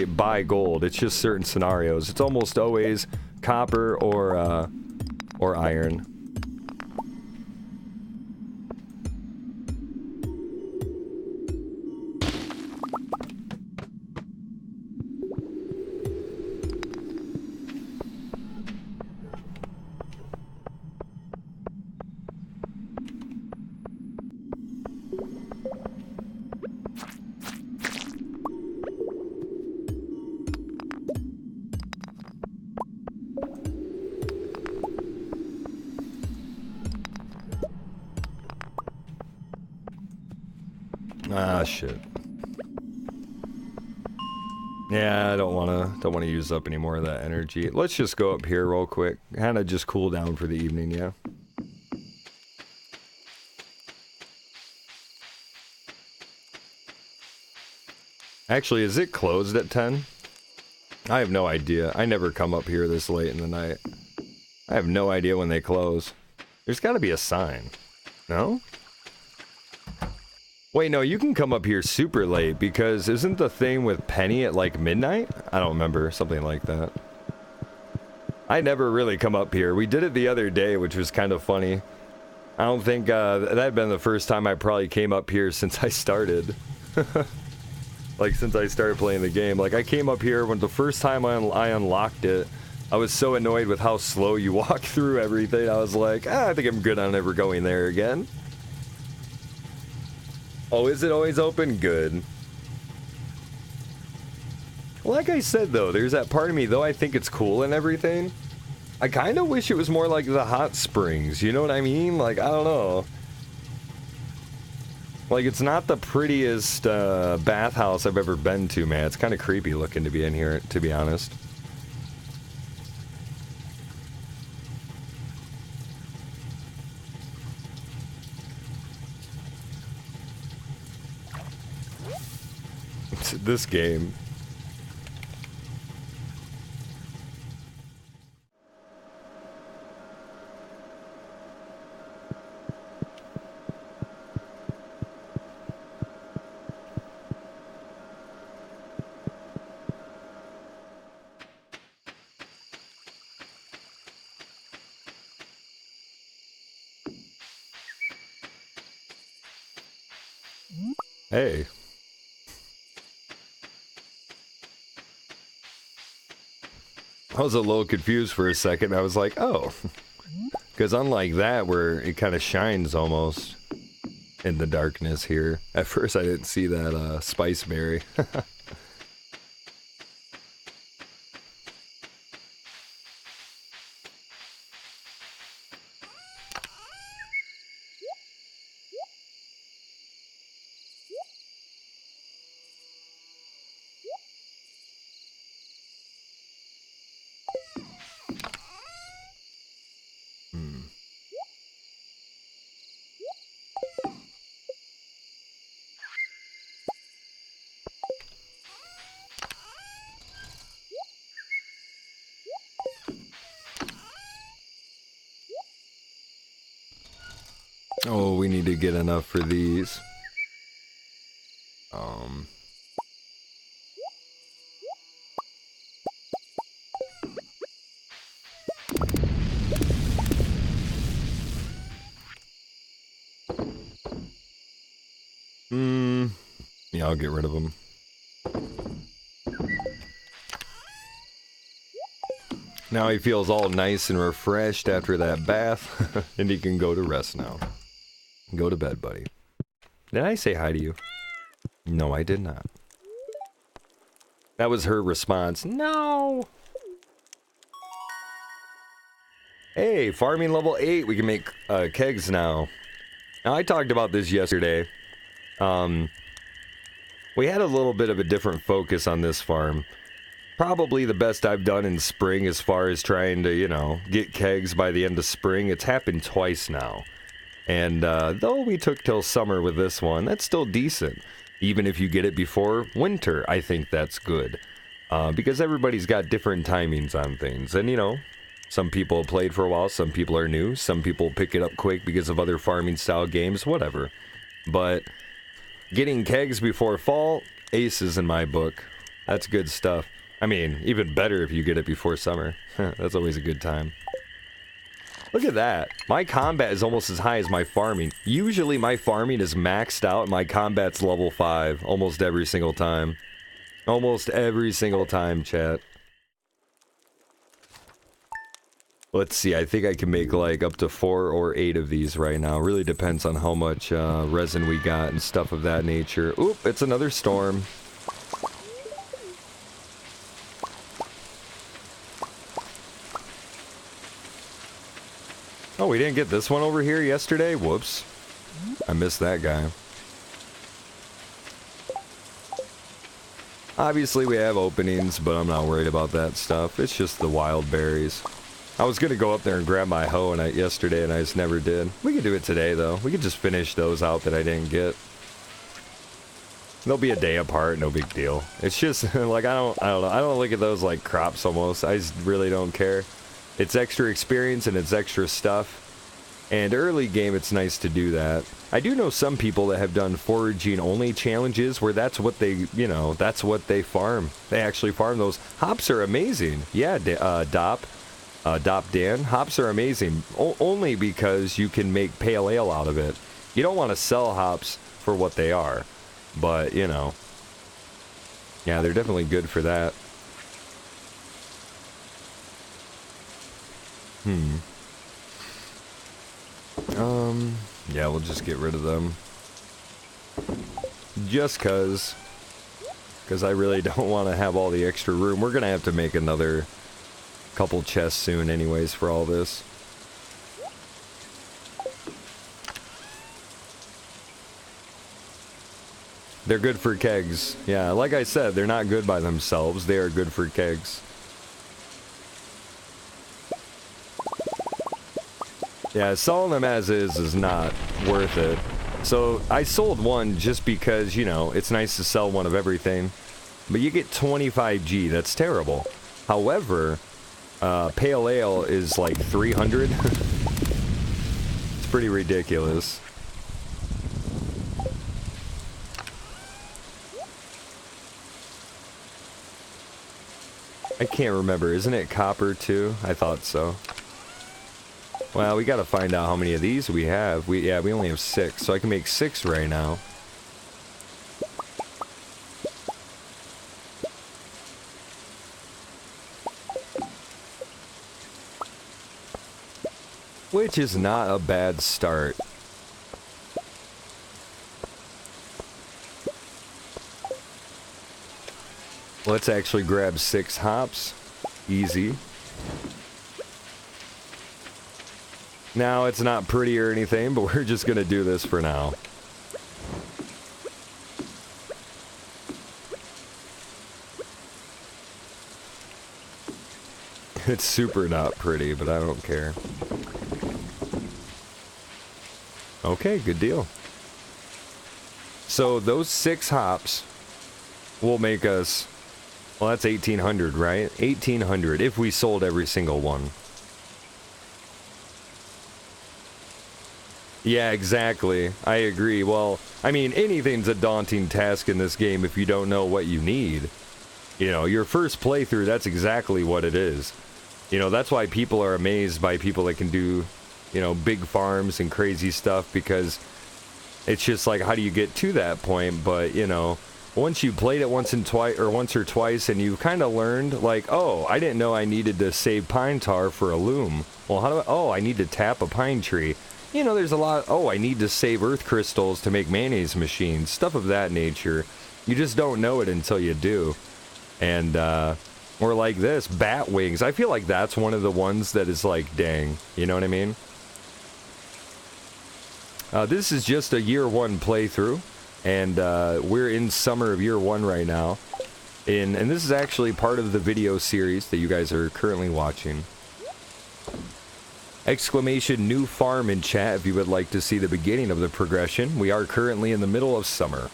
buy gold. It's just certain scenarios. It's almost always copper or iron. Ah, shit. Yeah, I don't wanna use up any more of that energy. Let's just go up here real quick. Kinda just cool down for the evening, yeah. Actually, is it closed at 10? I have no idea. I never come up here this late in the night. I have no idea when they close. There's gotta be a sign. No? Wait, no, you can come up here super late, because isn't the thing with Penny at like midnight? I don't remember, something like that. I never really come up here. We did it the other day, which was kind of funny. I don't think, that had been the first time I probably came up here since I started. Like, since I started playing the game. Like, I came up here when the first time I unlocked it. I was so annoyed with how slow you walk through everything. I was like, I think I'm good on never going there again. Oh, is it always open? Good. Like I said, though, there's that part of me, though I think it's cool and everything, I kind of wish it was more like the hot springs, you know what I mean? Like, I don't know. Like, it's not the prettiest bathhouse I've ever been to, man. It's kind of creepy looking to be in here, to be honest. This game. Hey. I was a little confused for a second. I was like, oh. Because unlike that, where it kind of shines almost in the darkness here. At first, I didn't see that spice berry. Oh, we need to get enough for these. Yeah, I'll get rid of them. Now he feels all nice and refreshed after that bath, and he can go to rest now. Go to bed, buddy. Did I say hi to you? No, I did not. That was her response. No! Hey, farming level 8. We can make kegs now. Now, I talked about this yesterday. We had a little bit of a different focus on this farm. Probably the best I've done in spring as far as trying to, you know, get kegs by the end of spring. It's happened twice now. And though we took till summer with this one, that's still decent. Even if you get it before winter, I think that's good. Because everybody's got different timings on things. And, you know, some people have played for a while, some people are new, some people pick it up quick because of other farming style games, whatever. But getting kegs before fall, aces in my book. That's good stuff. I mean, even better if you get it before summer. That's always a good time. Look at that. My combat is almost as high as my farming. Usually my farming is maxed out. My combat's level 5 almost every single time. Almost every single time, chat. Let's see. I think I can make like up to 4 or 8 of these right now. Really depends on how much resin we got and stuff of that nature. Oop, it's another storm. Oh, we didn't get this one over here yesterday? Whoops. I missed that guy. Obviously, we have openings, but I'm not worried about that stuff. It's just the wild berries. I was going to go up there and grab my hoe yesterday, and I just never did. We could do it today, though. We could just finish those out that I didn't get. They'll be a day apart, no big deal. It's just, like, I don't know. I don't look at those like crops almost. I just really don't care. It's extra experience and it's extra stuff. And early game, it's nice to do that. I do know some people that have done foraging only challenges where that's what they, you know, that's what they farm. They actually farm those. Hops are amazing. Yeah, Dop Dan. Hops are amazing. Only because you can make pale ale out of it. You don't want to sell hops for what they are. But, you know. Yeah, they're definitely good for that. Yeah, we'll just get rid of them. Just cause I really don't want to have all the extra room. We're gonna have to make another couple chests soon anyways for all this. They're good for kegs. Yeah, like I said, they're not good by themselves. They are good for kegs. Yeah, selling them as is not worth it. So I sold one just because, you know, it's nice to sell one of everything. But you get 25G. That's terrible. However, pale ale is like 300. It's pretty ridiculous. I can't remember. Isn't it copper too? I thought so. Well, we gotta find out how many of these we have. We only have 6, so I can make 6 right now. which is not a bad start. Let's actually grab 6 hops. Easy. Now, it's not pretty or anything, but we're just gonna do this for now. It's super not pretty, but I don't care. Okay, good deal. So those 6 hops will make us, well, that's 1,800, right? 1,800 if we sold every single one. Yeah, exactly. I agree. Well, I mean, anything's a daunting task in this game if you don't know what you need. You know, your first playthrough, that's exactly what it is. You know, that's why people are amazed by people that can do, you know, big farms and crazy stuff, because it's just like, how do you get to that point? But, you know, once you played it once or twice and you kind of learned, like, oh, I didn't know I needed to save pine tar for a loom. Well, how do I, oh, I need to tap a pine tree. You know, there's a lot, oh, I need to save earth crystals to make mayonnaise machines, stuff of that nature. You just don't know it until you do. And, or like this, bat wings. I feel like that's one of the ones that is like, dang, you know what I mean? This is just a year 1 playthrough, and we're in summer of year 1 right now. And this is actually part of the video series that you guys are currently watching. Exclamation new farm in chat if you would like to see the beginning of the progression. We are currently in the middle of summer.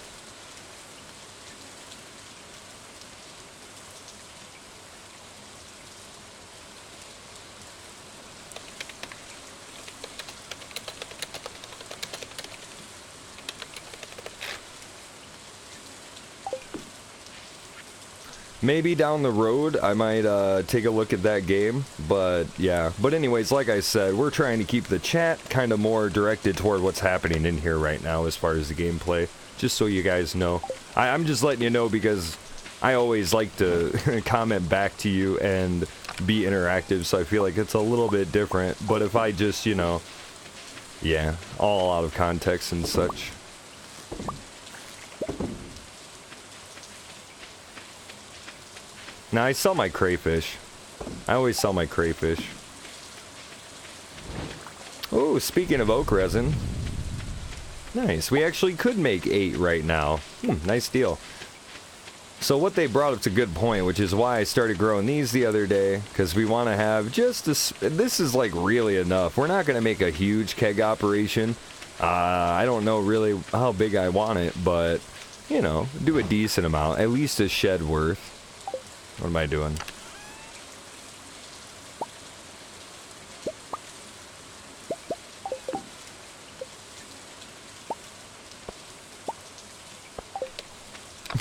Maybe down the road I might take a look at that game, but yeah. But anyways, like I said, we're trying to keep the chat kind of more directed toward what's happening in here right now as far as the gameplay, just so you guys know. I'm just letting you know because I always like to comment back to you and be interactive, so I feel like it's a little bit different. But if I just, you know, yeah, all out of context and such. Now, I sell my crayfish. I always sell my crayfish. Oh, speaking of oak resin. Nice. We actually could make 8 right now. Nice deal. So what they brought up's a good point, which is why I started growing these the other day, because we want to have just this. This is like really enough. We're not going to make a huge keg operation. I don't know really how big I want it, but, you know, do a decent amount. At least a shed worth. What am I doing?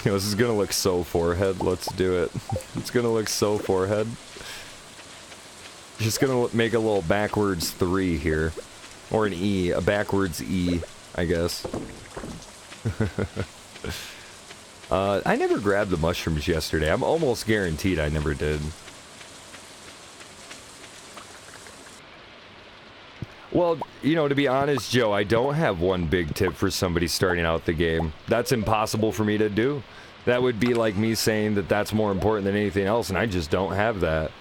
You know, this is gonna look so forehead. Let's do it. It's gonna look so forehead. Just gonna make a little backwards 3 here. Or an E. A backwards E, I guess. I never grabbed the mushrooms yesterday. I'm almost guaranteed I never did. Well, you know, to be honest, Joe, I don't have one big tip for somebody starting out the game. That's impossible for me to do. That would be like me saying that that's more important than anything else, and I just don't have that.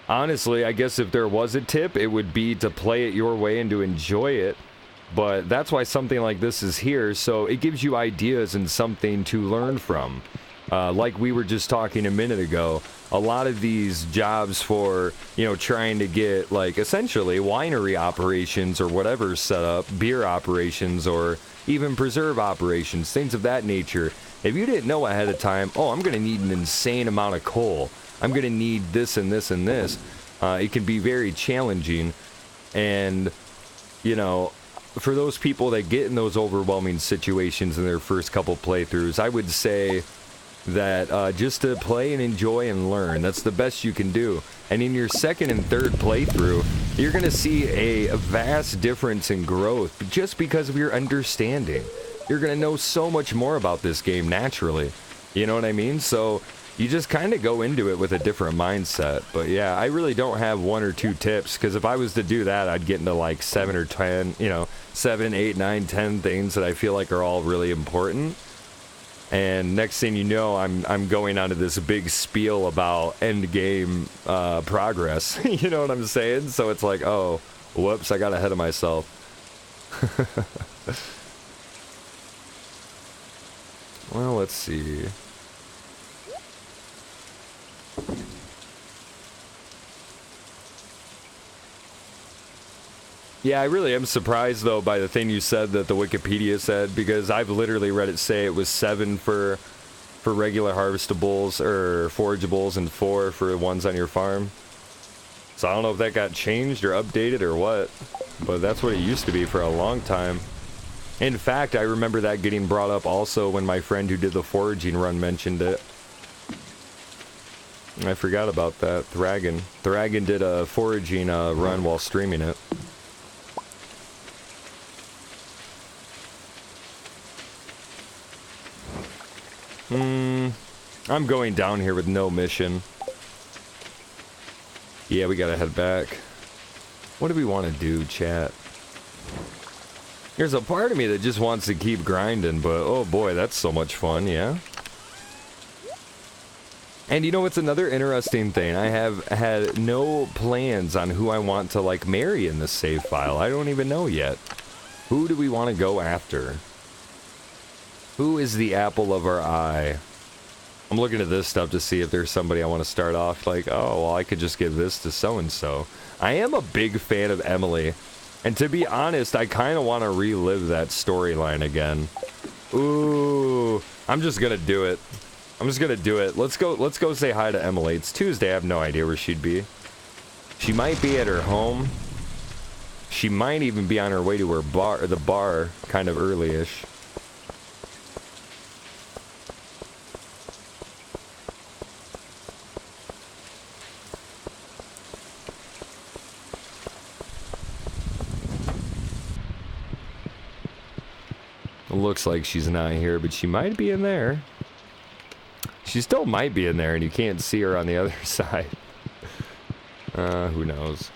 Honestly, I guess if there was a tip, it would be to play it your way and to enjoy it. But that's why something like this is here, so it gives you ideas and something to learn from. Like we were just talking a minute ago, a lot of these jobs for, you know, trying to get, like, essentially winery operations or whatever set up, beer operations or even preserve operations, things of that nature. If you didn't know ahead of time, oh, I'm going to need an insane amount of coal. I'm going to need this and this and this. It can be very challenging. And, you know, for those people that get in those overwhelming situations in their first couple playthroughs, I would say that just to play and enjoy and learn, that's the best you can do. And in your second and third playthrough, you're going to see a vast difference in growth just because of your understanding. You're going to know so much more about this game naturally. You know what I mean? So you just kind of go into it with a different mindset. But yeah, I really don't have 1 or 2 tips, because if I was to do that, I'd get into like 7 or 10, you know, 7, 8, 9, 10 things that I feel like are all really important. And next thing you know, I'm going onto this big spiel about end game progress. You know what I'm saying? So it's like, oh, whoops, I got ahead of myself. Well, let's see. Yeah, I really am surprised, though, by the thing you said that the Wikipedia said, because I've literally read it say it was 7 for regular harvestables or forageables and 4 for the ones on your farm. So I don't know if that got changed or updated or what, but that's what it used to be for a long time. In fact, I remember that getting brought up also when my friend who did the foraging run mentioned it. I forgot about that. Thragon. Thragon did a foraging run while streaming it. I'm going down here with no mission. Yeah, we gotta head back. What do we want to do, chat? There's a part of me that just wants to keep grinding, but oh boy, that's so much fun, yeah? And you know what's another interesting thing? I have had no plans on who I want to, like, marry in this save file. I don't even know yet. Who do we want to go after? Who is the apple of our eye? I'm looking at this stuff to see if there's somebody I want to start off like, oh, well, I could just give this to so-and-so. I am a big fan of Emily. And to be honest, I kind of want to relive that storyline again. Ooh, I'm just going to do it. I'm just going to do it. Let's go say hi to Emily. It's Tuesday. I have no idea where she'd be. She might be at her home. She might even be on her way to her bar, the bar, kind of early-ish. Looks like she's not here, but she might be in there. She still might be in there, and you can't see her on the other side. Who knows?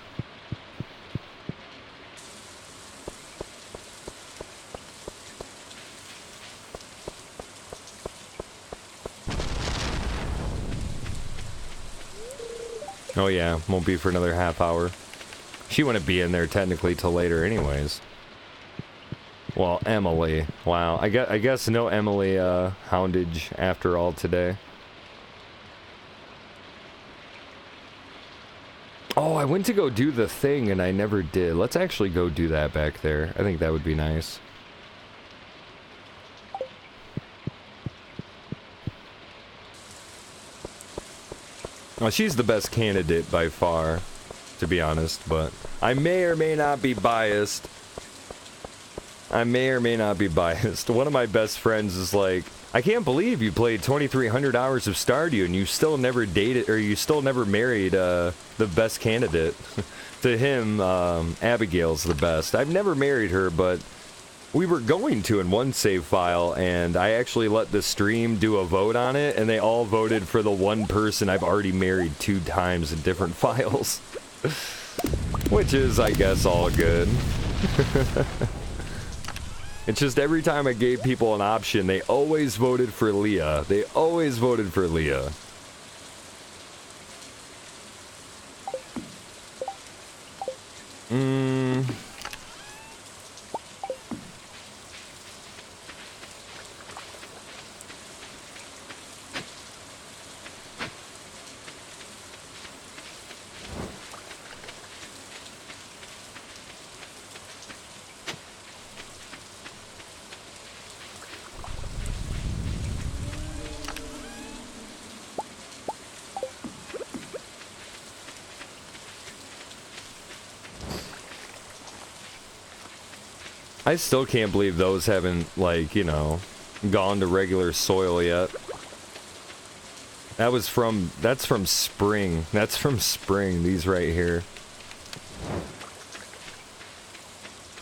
Oh yeah, won't be for another half hour. She wouldn't be in there technically till later anyways. Well, Emily. Wow, I guess no Emily houndage after all today. Oh, I went to go do the thing and I never did. Let's actually go do that back there. I think that would be nice. Well, she's the best candidate by far, to be honest, but I may or may not be biased. One of my best friends is like, I can't believe you played 2,300 hours of Stardew and you still never dated, or you still never married the best candidate. To him, Abigail's the best. I've never married her, but we were going to in one save file, and I actually let the stream do a vote on it, and they all voted for the one person I've already married 2 times in different files. Which is, I guess, all good. It's just every time I gave people an option, they always voted for Leah. They always voted for Leah. I still can't believe those haven't, like, you know, gone to regular soil yet. That's from spring. That's from spring, these right here.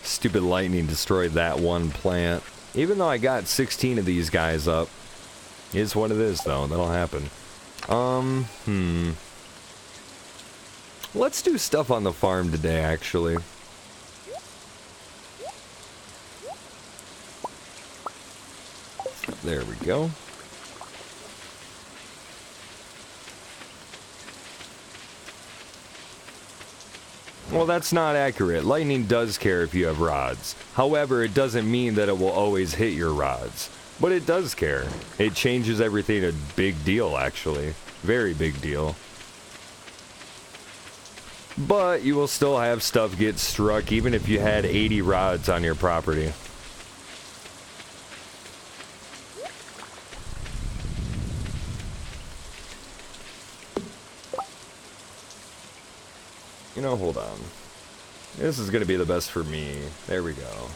Stupid lightning destroyed that one plant. Even though I got 16 of these guys up. It is what it is, though. That'll happen. Let's do stuff on the farm today, actually. There we go. Well, that's not accurate. Lightning does care if you have rods. However, it doesn't mean that it will always hit your rods. But it does care. It changes everything a big deal, actually. Very big deal. But you will still have stuff get struck even if you had 80 rods on your property. You know, hold on. This is gonna be the best for me. There we go.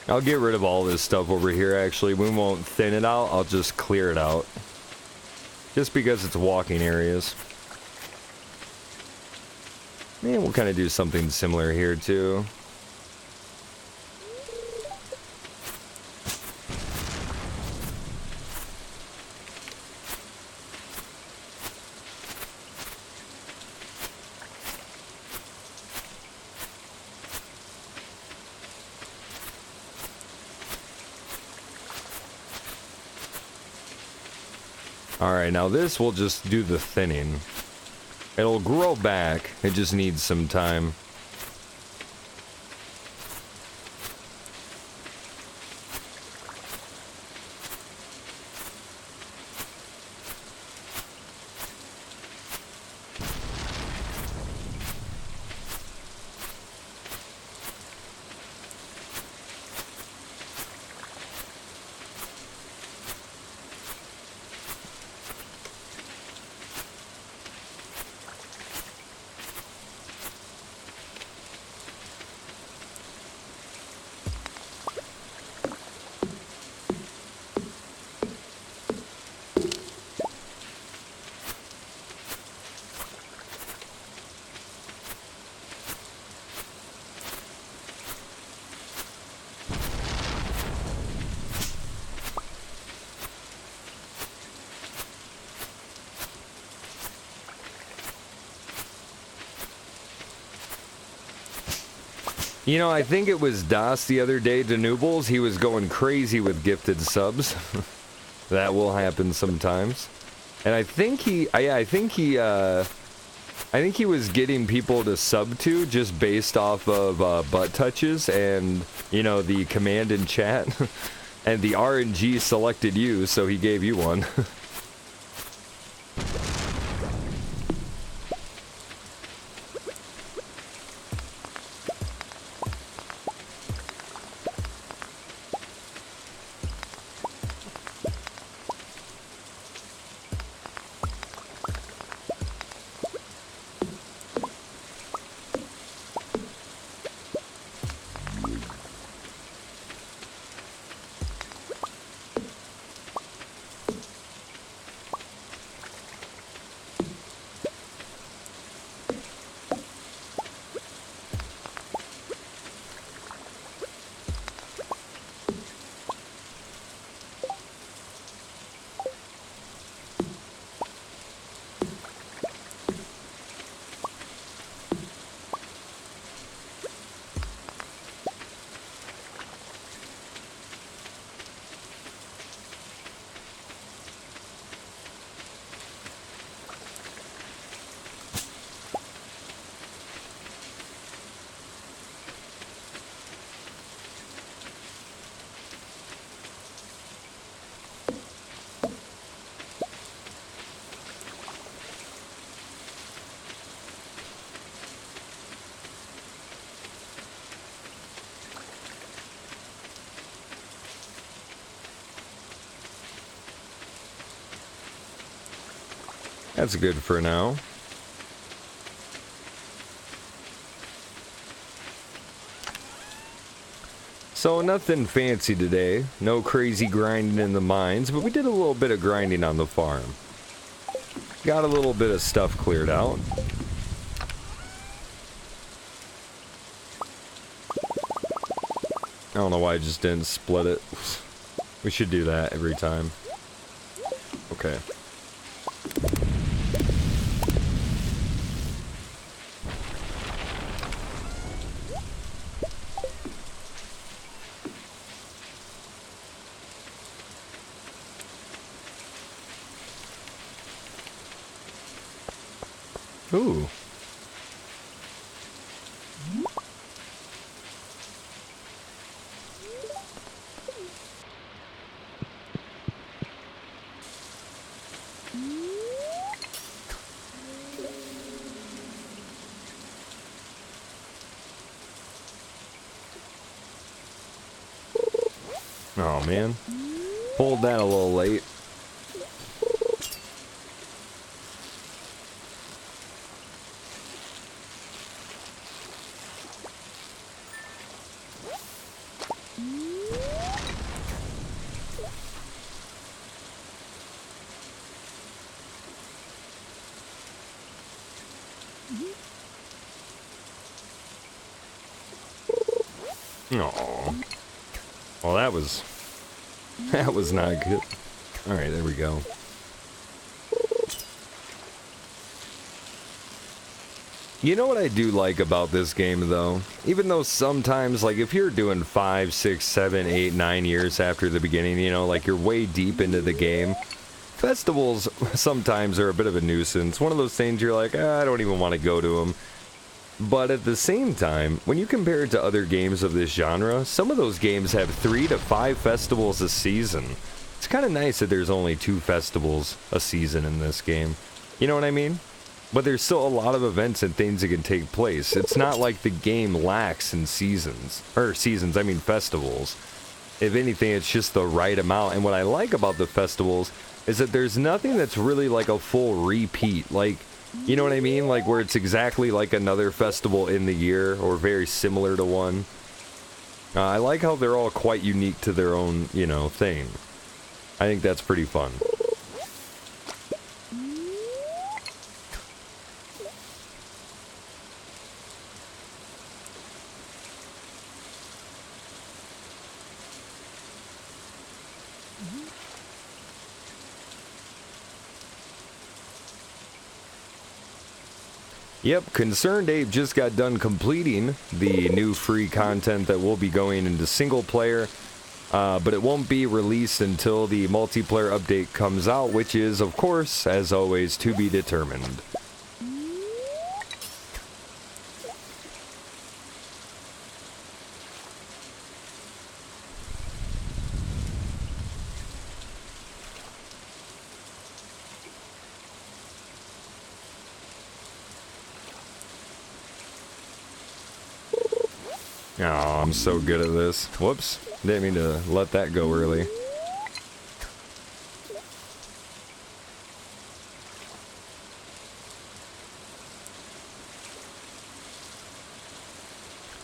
I'll get rid of all this stuff over here, actually. We won't thin it out, I'll just clear it out. Just because it's walking areas. And we'll kind of do something similar here, too. Alright, now this will just do the thinning. It'll grow back, it just needs some time. You know, I think it was Das the other day, Denoobles. He was going crazy with gifted subs. That will happen sometimes. And I think I think he was getting people to sub to just based off of butt touches and, you know, the command in chat. And the RNG selected you, so he gave you one. That's good for now. So nothing fancy today. No crazy grinding in the mines, but we did a little bit of grinding on the farm. Got a little bit of stuff cleared out. I don't know why I just didn't split it. We should do that every time. Okay. Ooh. Oh man. Pulled that a little late. Oh. Well, that was not good. All right, there we go. You know what I do like about this game, though? Even though sometimes, like, if you're doing 5, 6, 7, 8, 9 years after the beginning, you know, like, you're way deep into the game, festivals sometimes are a bit of a nuisance. One of those things you're like, I don't even want to go to them. But at the same time, when you compare it to other games of this genre, some of those games have 3 to 5 festivals a season. It's kind of nice that there's only 2 festivals a season in this game. You know what I mean? But there's still a lot of events and things that can take place. It's not like the game lacks in seasons. I mean festivals. If anything, it's just the right amount. And what I like about the festivals is that there's nothing that's really like a full repeat. Like, you know what I mean? Like where it's exactly like another festival in the year or very similar to one. I like how they're all quite unique to their own, you know, thing. I think that's pretty fun. Yep, Concerned Ape just got done completing the new free content that will be going into single player, but it won't be released until the multiplayer update comes out, which is, of course, as always, to be determined. Oh, I'm so good at this. Whoops. Didn't mean to let that go early.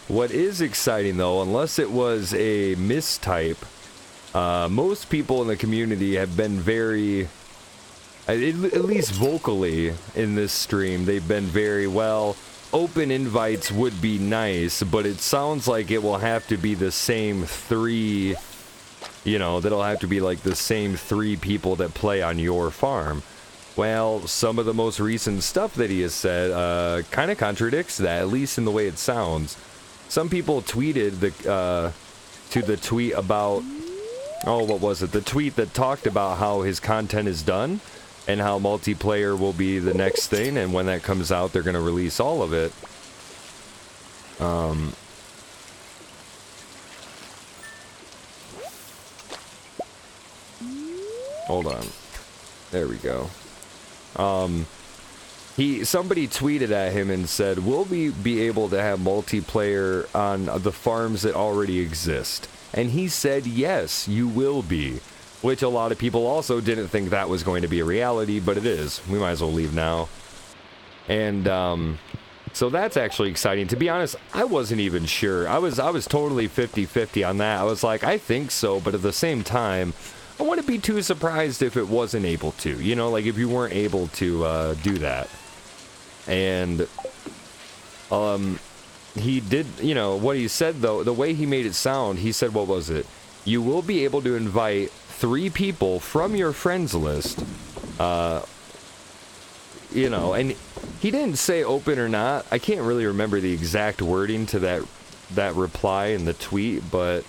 What is exciting, though, unless it was a mistype, most people in the community have been very, at least vocally in this stream, they've been very, well, open invites would be nice, but it sounds like it will have to be the same 3, you know, that'll have to be like the same 3 people that play on your farm. Well, some of the most recent stuff that he has said kind of contradicts that, at least in the way it sounds. Some people tweeted to the tweet about, oh, what was it? The tweet that talked about how his content is done and how multiplayer will be the next thing, and when that comes out, they're going to release all of it. Hold on. There we go. Somebody tweeted at him and said, will we be able to have multiplayer on the farms that already exist? And he said, yes, you will be. which a lot of people also didn't think that was going to be a reality, but it is. We might as well leave now. And so that's actually exciting. To be honest, I wasn't even sure. I was totally 50-50 on that. I was like, I think so, but at the same time, I wouldn't be too surprised if it wasn't able to. You know, like if you weren't able to do that. And he did, you know, what he said though, the way he made it sound, he said, what was it? You will be able to invite 3 people from your friends list, you know, and he didn't say open or not. I can't really remember the exact wording to that reply in the tweet, but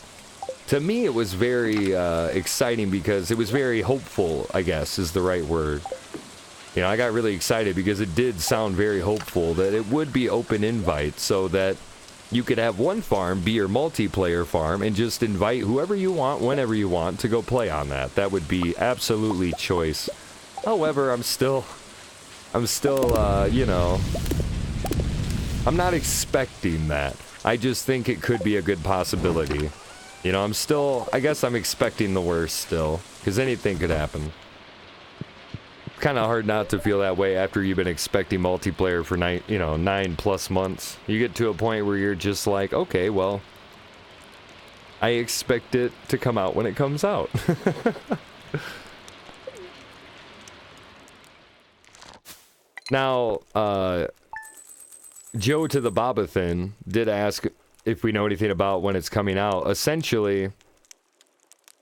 to me it was very exciting because it was very hopeful, I guess is the right word. You know, I got really excited because it did sound very hopeful that it would be open invite so that you could have one farm be your multiplayer farm and just invite whoever you want, whenever you want, to go play on that. That would be absolutely choice. However, I'm still, you know, I'm not expecting that. I just think it could be a good possibility. You know, I guess I'm expecting the worst still, because anything could happen. Kind of hard not to feel that way after you've been expecting multiplayer for 9+ months. You get to a point where you're just like, okay, well, I expect it to come out when it comes out. Now, Joe to the Bobathan did ask if we know anything about when it's coming out. Essentially,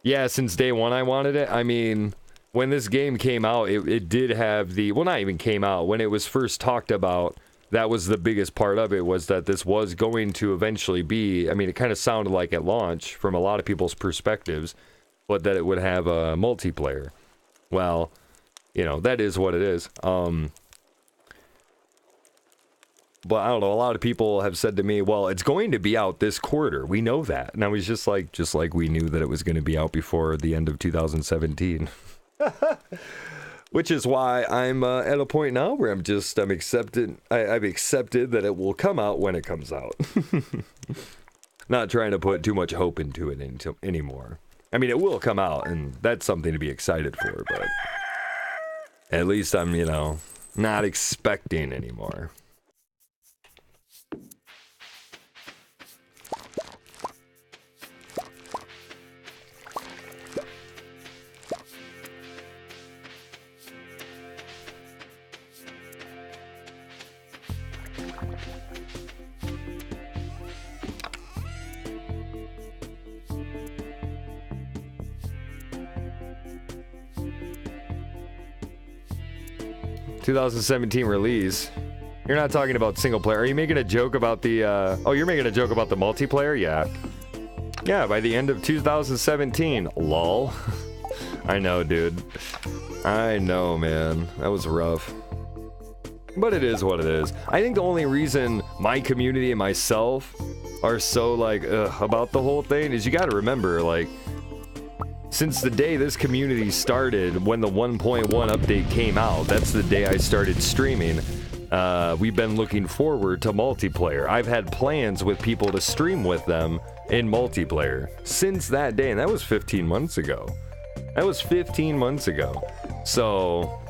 yeah, since day one I wanted it. I mean, when this game came out, it did have the... Well, not even came out. When it was first talked about, that was the biggest part of it, was that this was going to eventually be... I mean, it kind of sounded like at launch, from a lot of people's perspectives, but that it would have a multiplayer. Well, you know, that is what it is. But I don't know, a lot of people have said to me, well, it's going to be out this quarter. We know that. And I was just like we knew that it was going to be out before the end of 2017. Which is why I'm at a point now where I've accepted that it will come out when it comes out. Not trying to put too much hope into it anymore. I mean, it will come out, and that's something to be excited for, but at least I'm, you know, not expecting anymore. 2017 release. You're not talking about single player. Are you making a joke about the, oh, you're making a joke about the multiplayer? Yeah. Yeah, by the end of 2017. Lol. I know, dude. I know, man. That was rough. But it is what it is. I think the only reason my community and myself are so, like, about the whole thing is you gotta remember, like, since the day this community started, when the 1.1 update came out, that's the day I started streaming. We've been looking forward to multiplayer. I've had plans with people to stream with them in multiplayer since that day, and that was 15 months ago. That was 15 months ago. So,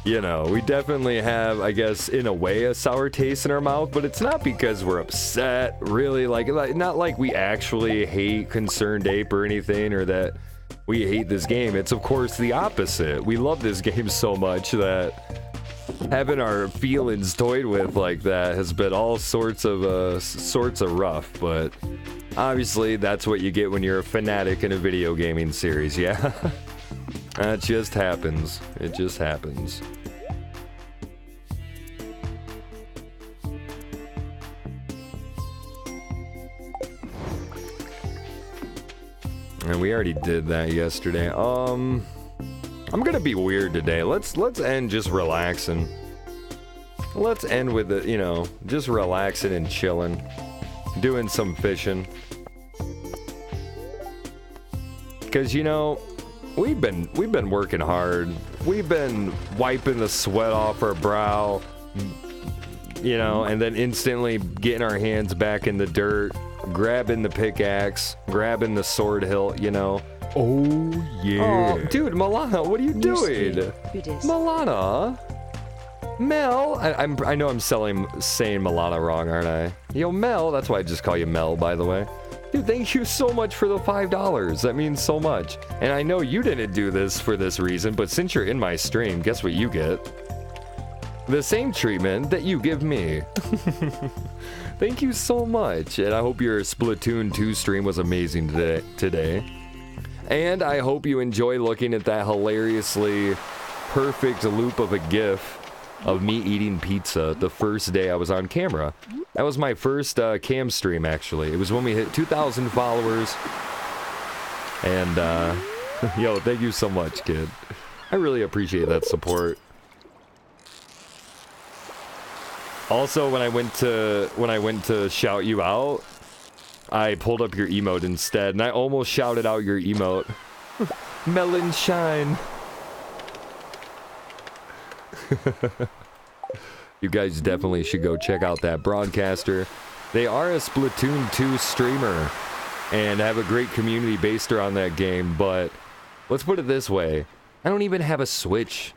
you know, we definitely have, I guess, in a way, a sour taste in our mouth, but it's not because we're upset, really, like not like we actually hate Concerned Ape or anything, or that we hate this game. It's, of course, the opposite. We love this game so much that having our feelings toyed with like that has been all sorts of rough, but obviously that's what you get when you're a fanatic in a video gaming series, yeah? That just happens. It just happens. And we already did that yesterday. I'm gonna be weird today. Let's end just relaxing. Let's end with it, you know, just relaxing and chilling, doing some fishing. Cause you know, we've been working hard. We've been wiping the sweat off our brow, you know, and then instantly getting our hands back in the dirt, grabbing the pickaxe, grabbing the sword hilt, you know, Oh, yeah. Oh, dude, Milana, what are you doing? Milana? Mel? I know I'm saying Milana wrong, aren't I? Yo, Mel. That's why I just call you Mel, by the way. Dude, thank you so much for the $5. That means so much. And I know you didn't do this for this reason, but since you're in my stream, guess what you get? The same treatment that you give me. Thank you so much. And I hope your Splatoon 2 stream was amazing today. And I hope you enjoy looking at that hilariously perfect loop of a GIF of me eating pizza the first day I was on camera. That was my first cam stream, actually. It was when we hit 2,000 followers. And, yo, thank you so much, kid. I really appreciate that support. Also, when I went to shout you out, I pulled up your emote instead, and I almost shouted out your emote. Melon shine. You guys definitely should go check out that broadcaster. They are a Splatoon 2 streamer and have a great community based around that game, but let's put it this way. I don't even have a Switch.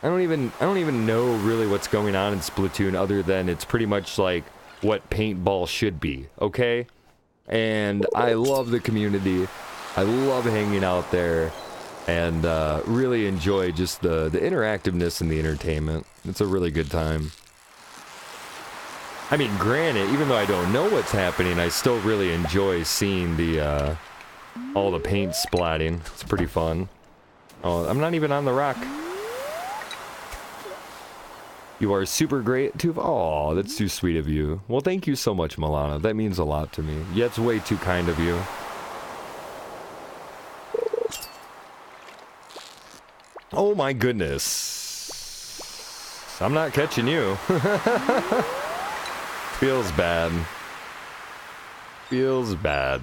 I don't even know really what's going on in Splatoon other than it's pretty much like what paintball should be, okay? And I love the community. I love hanging out there and really enjoy just the interactiveness and the entertainment. It's a really good time. I mean, granted, even though I don't know what's happening, I still really enjoy seeing the all the paint splatting. It's pretty fun. Oh, I'm not even on the rock. You are super great, too. Oh, that's too sweet of you. Well, thank you so much, Milana. That means a lot to me. Yeah, it's way too kind of you. Oh my goodness. I'm not catching you. Feels bad. Feels bad.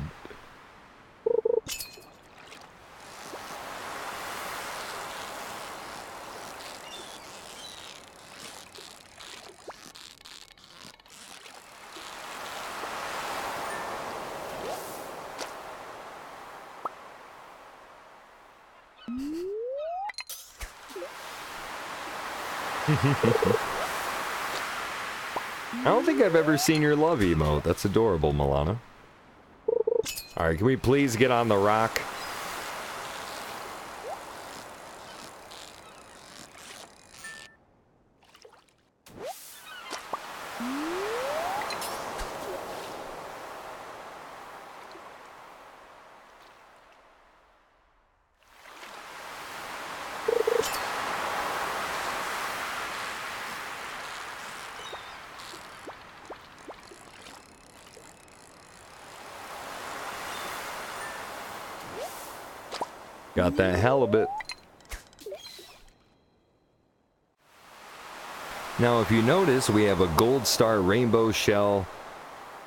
I don't think I've ever seen your love emote. That's adorable, Milana. Alright, can we please get on the rock? Got that halibut. Now, if you notice, we have a gold star rainbow shell.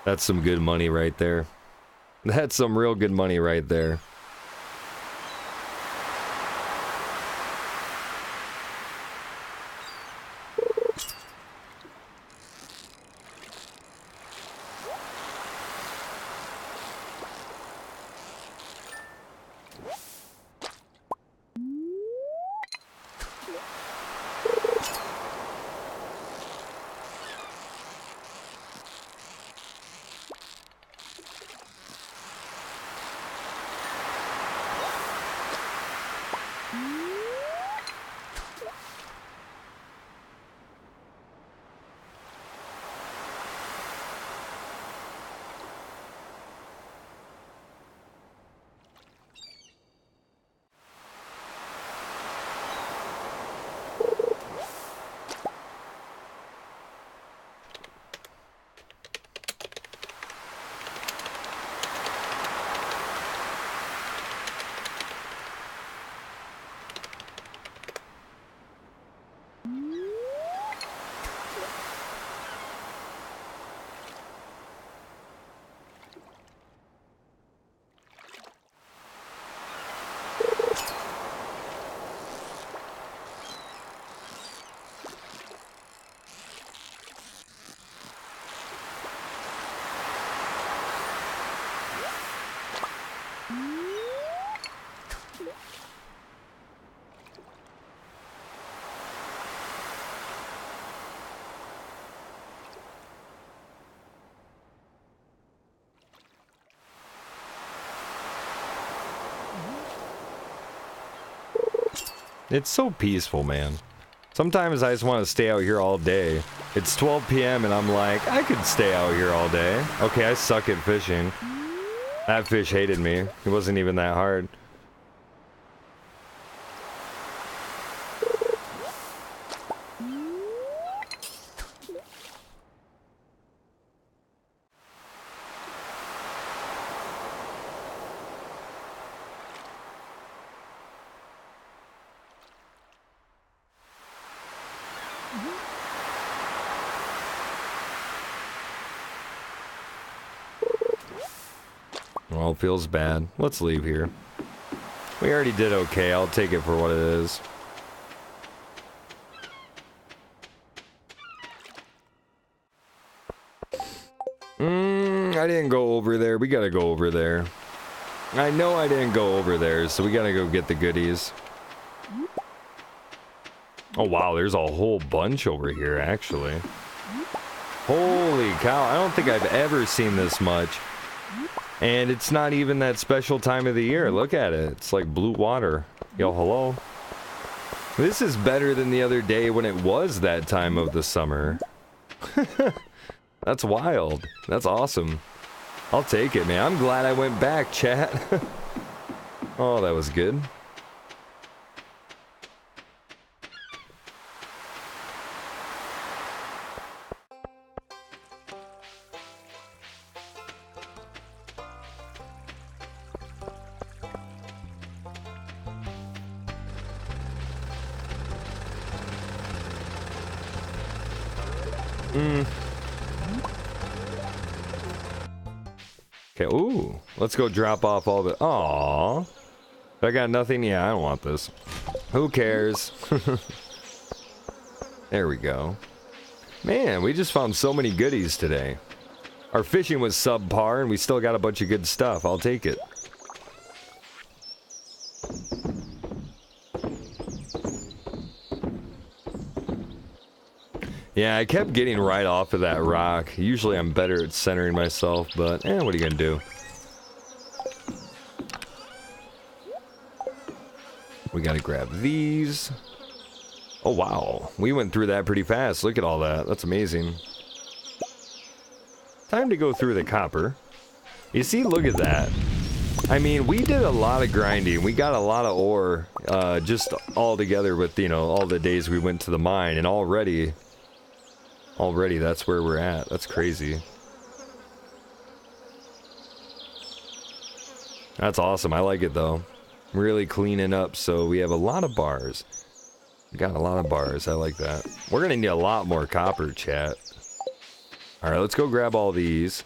That's some good money right there. That's some real good money right there. It's so peaceful, man. Sometimes I just want to stay out here all day. It's 12 p.m. and I'm like, I could stay out here all day. Okay, I suck at fishing. That fish hated me. It wasn't even that hard. Well, feels bad. Let's leave here. We already did okay. I'll take it for what it is. I didn't go over there. We gotta go over there. I know I didn't go over there, so we gotta go get the goodies. Oh, wow. There's a whole bunch over here, actually. Holy cow. I don't think I've ever seen this much. And it's not even that special time of the year. Look at it. It's like blue water. Yo, hello. This is better than the other day when it was that time of the summer. That's wild. That's awesome. I'll take it, man. I'm glad I went back, chat. Oh, that was good. Okay, ooh. Let's go drop off all the... Aww. I got nothing? Yeah, I don't want this. Who cares? There we go. Man, we just found so many goodies today. Our fishing was subpar, and we still got a bunch of good stuff. I'll take it. Yeah, I kept getting right off of that rock. Usually I'm better at centering myself, but what are you gonna do? We gotta grab these. Oh, wow. We went through that pretty fast. Look at all that. That's amazing. Time to go through the copper. You see, look at that. I mean, we did a lot of grinding. We got a lot of ore just all together with, you know, all the days we went to the mine, and already that's where we're at. That's crazy. That's awesome. I like it though. Really cleaning up, so we have a lot of bars. We got a lot of bars. I like that. We're gonna need a lot more copper, chat. Alright, let's go grab all these.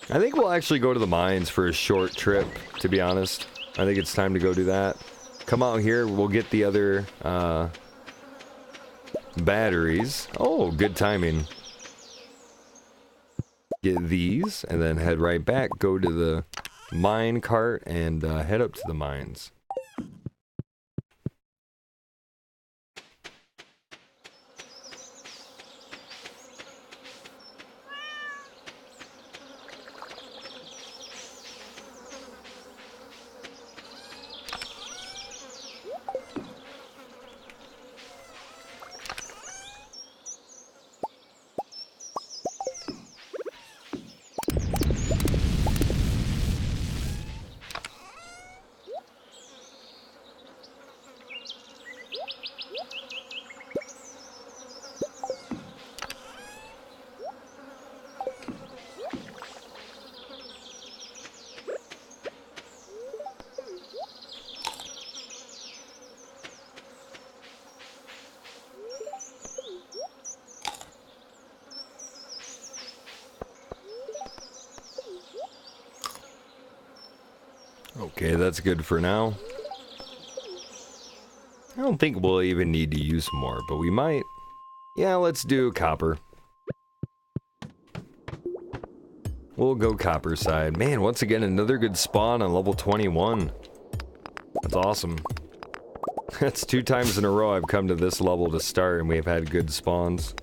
I think we'll actually go to the mines for a short trip, to be honest. I think it's time to go do that. Come out here, we'll get the other batteries. Oh, good timing. Get these and then head right back. Go to the mine cart and head up to the mines. Okay, that's good for now. I don't think we'll even need to use more, but we might. Yeah, let's do copper. We'll go copper side. Man, once again, another good spawn on level 21. That's awesome. That's 2 times in a row I've come to this level to start and we've had good spawns.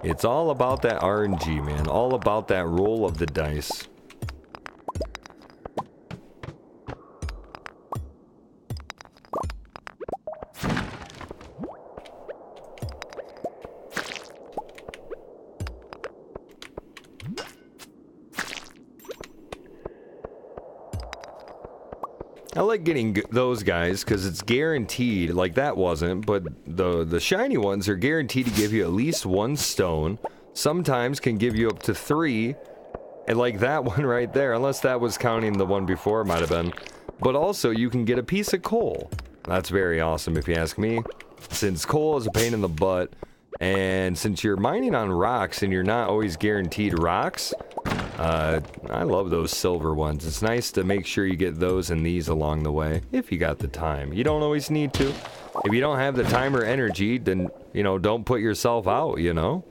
It's all about that RNG, man. All about that roll of the dice. I like getting those guys because it's guaranteed. Like that wasn't, but the shiny ones are guaranteed to give you at least 1 stone. Sometimes can give you up to 3. And like that one right there, unless that was counting the one before, might have been. But also you can get a piece of coal. That's very awesome if you ask me. Since coal is a pain in the butt, and since you're mining on rocks and you're not always guaranteed rocks, I love those silver ones. It's nice to make sure you get those and these along the way, if you got the time. You don't always need to. If you don't have the time or energy, then, you know, don't put yourself out, you know?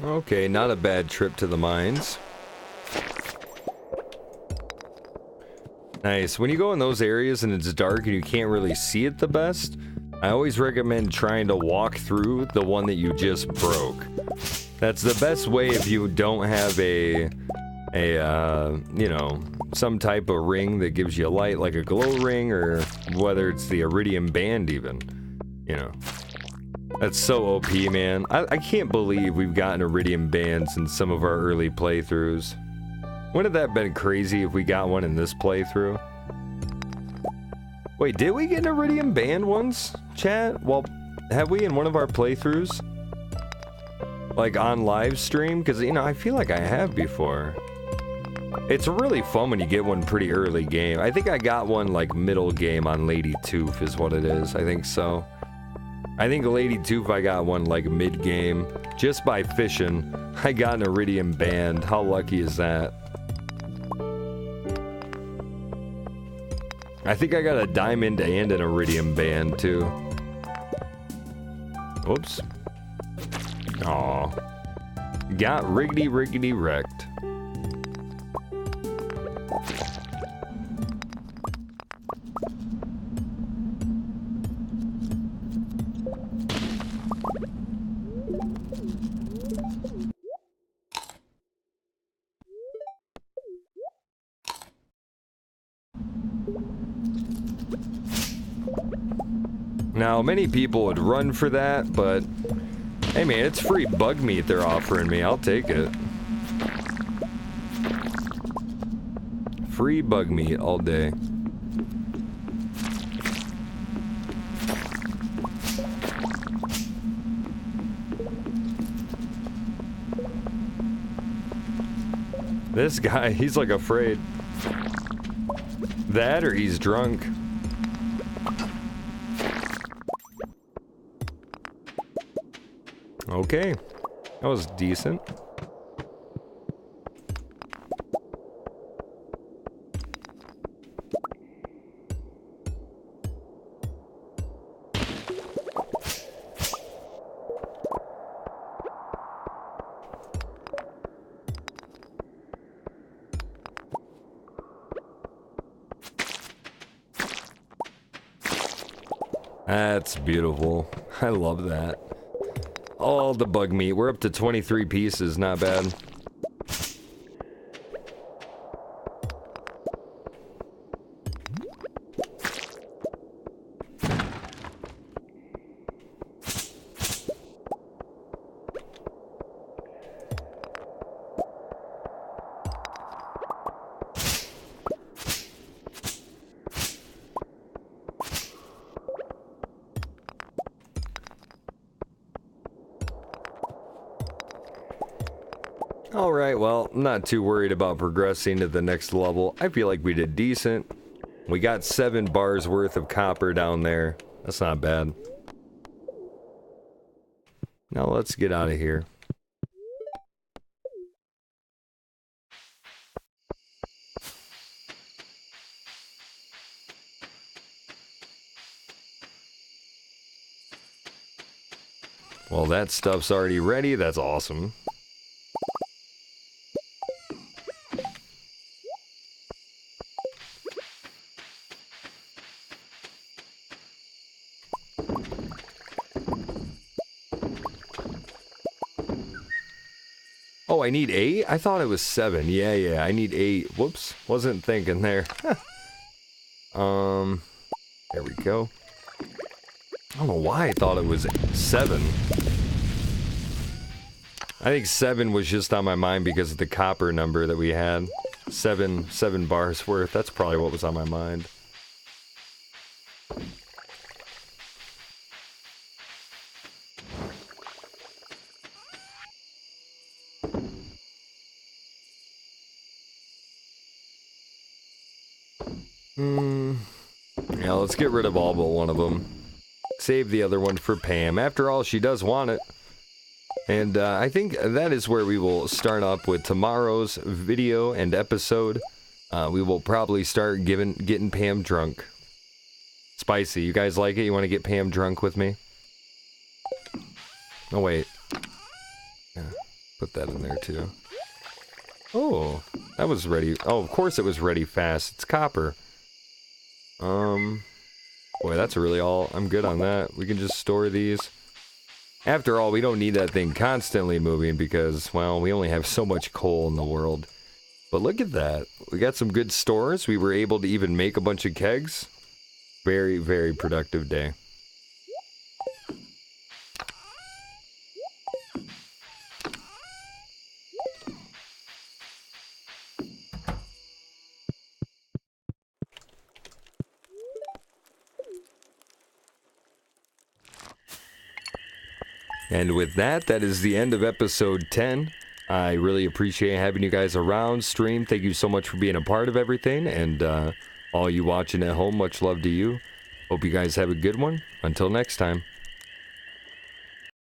Okay, not a bad trip to the mines. Nice. When you go in those areas and it's dark and you can't really see it the best, I always recommend trying to walk through the one that you just broke. That's the best way if you don't have you know, some type of ring that gives you light, like a glow ring, or whether it's the iridium band even, you know. That's so OP, man. I can't believe we've gotten iridium bands in some of our early playthroughs. Wouldn't that have been crazy if we got one in this playthrough? Wait, did we get an iridium band once, chat? Well, have we in one of our playthroughs? Like on live stream? Because, you know, I feel like I have before. It's really fun when you get one pretty early game. I think I got one like middle game on Laquetuph is what it is. I think so. I think Laquetuph I got one like mid-game. Just by fishing, I got an iridium band. How lucky is that? I think I got a diamond and an iridium band too. Whoops. Aw. Got riggedy wrecked. Now, many people would run for that, but hey man, it's free bug meat they're offering me. I'll take it. Free bug meat all day. This guy, he's like afraid. That or he's drunk. Okay, that was decent. That's beautiful. I love that. All the bug meat. We're up to 23 pieces. Not bad. Alright, well, I'm not too worried about progressing to the next level. I feel like we did decent. We got 7 bars worth of copper down there. That's not bad. Now let's get out of here. Well, that stuff's already ready. That's awesome. Oh, I need 8? I thought it was 7. Yeah, I need 8. Whoops, wasn't thinking there. There we go. I don't know why I thought it was 7. I think 7 was just on my mind because of the copper number that we had. 7 bars worth. That's probably what was on my mind. Yeah, let's get rid of all but one of them. Save the other one for Pam. After all, she does want it. And I think that is where we will start up with tomorrow's video and episode. We will probably start getting Pam drunk. Spicy. You guys like it? You want to get Pam drunk with me? Oh, wait. Yeah, put that in there, too. Oh, that was ready. Oh, of course it was ready fast. It's copper. Boy, that's really all. I'm good on that. We can just store these. After all, we don't need that thing constantly moving because, well, we only have so much coal in the world. But look at that. We got some good stores. We were able to even make a bunch of kegs. Very, very productive day. And with that, that is the end of episode 10. I really appreciate having you guys around stream. Thank you so much for being a part of everything. And all you watching at home, much love to you. Hope you guys have a good one. Until next time.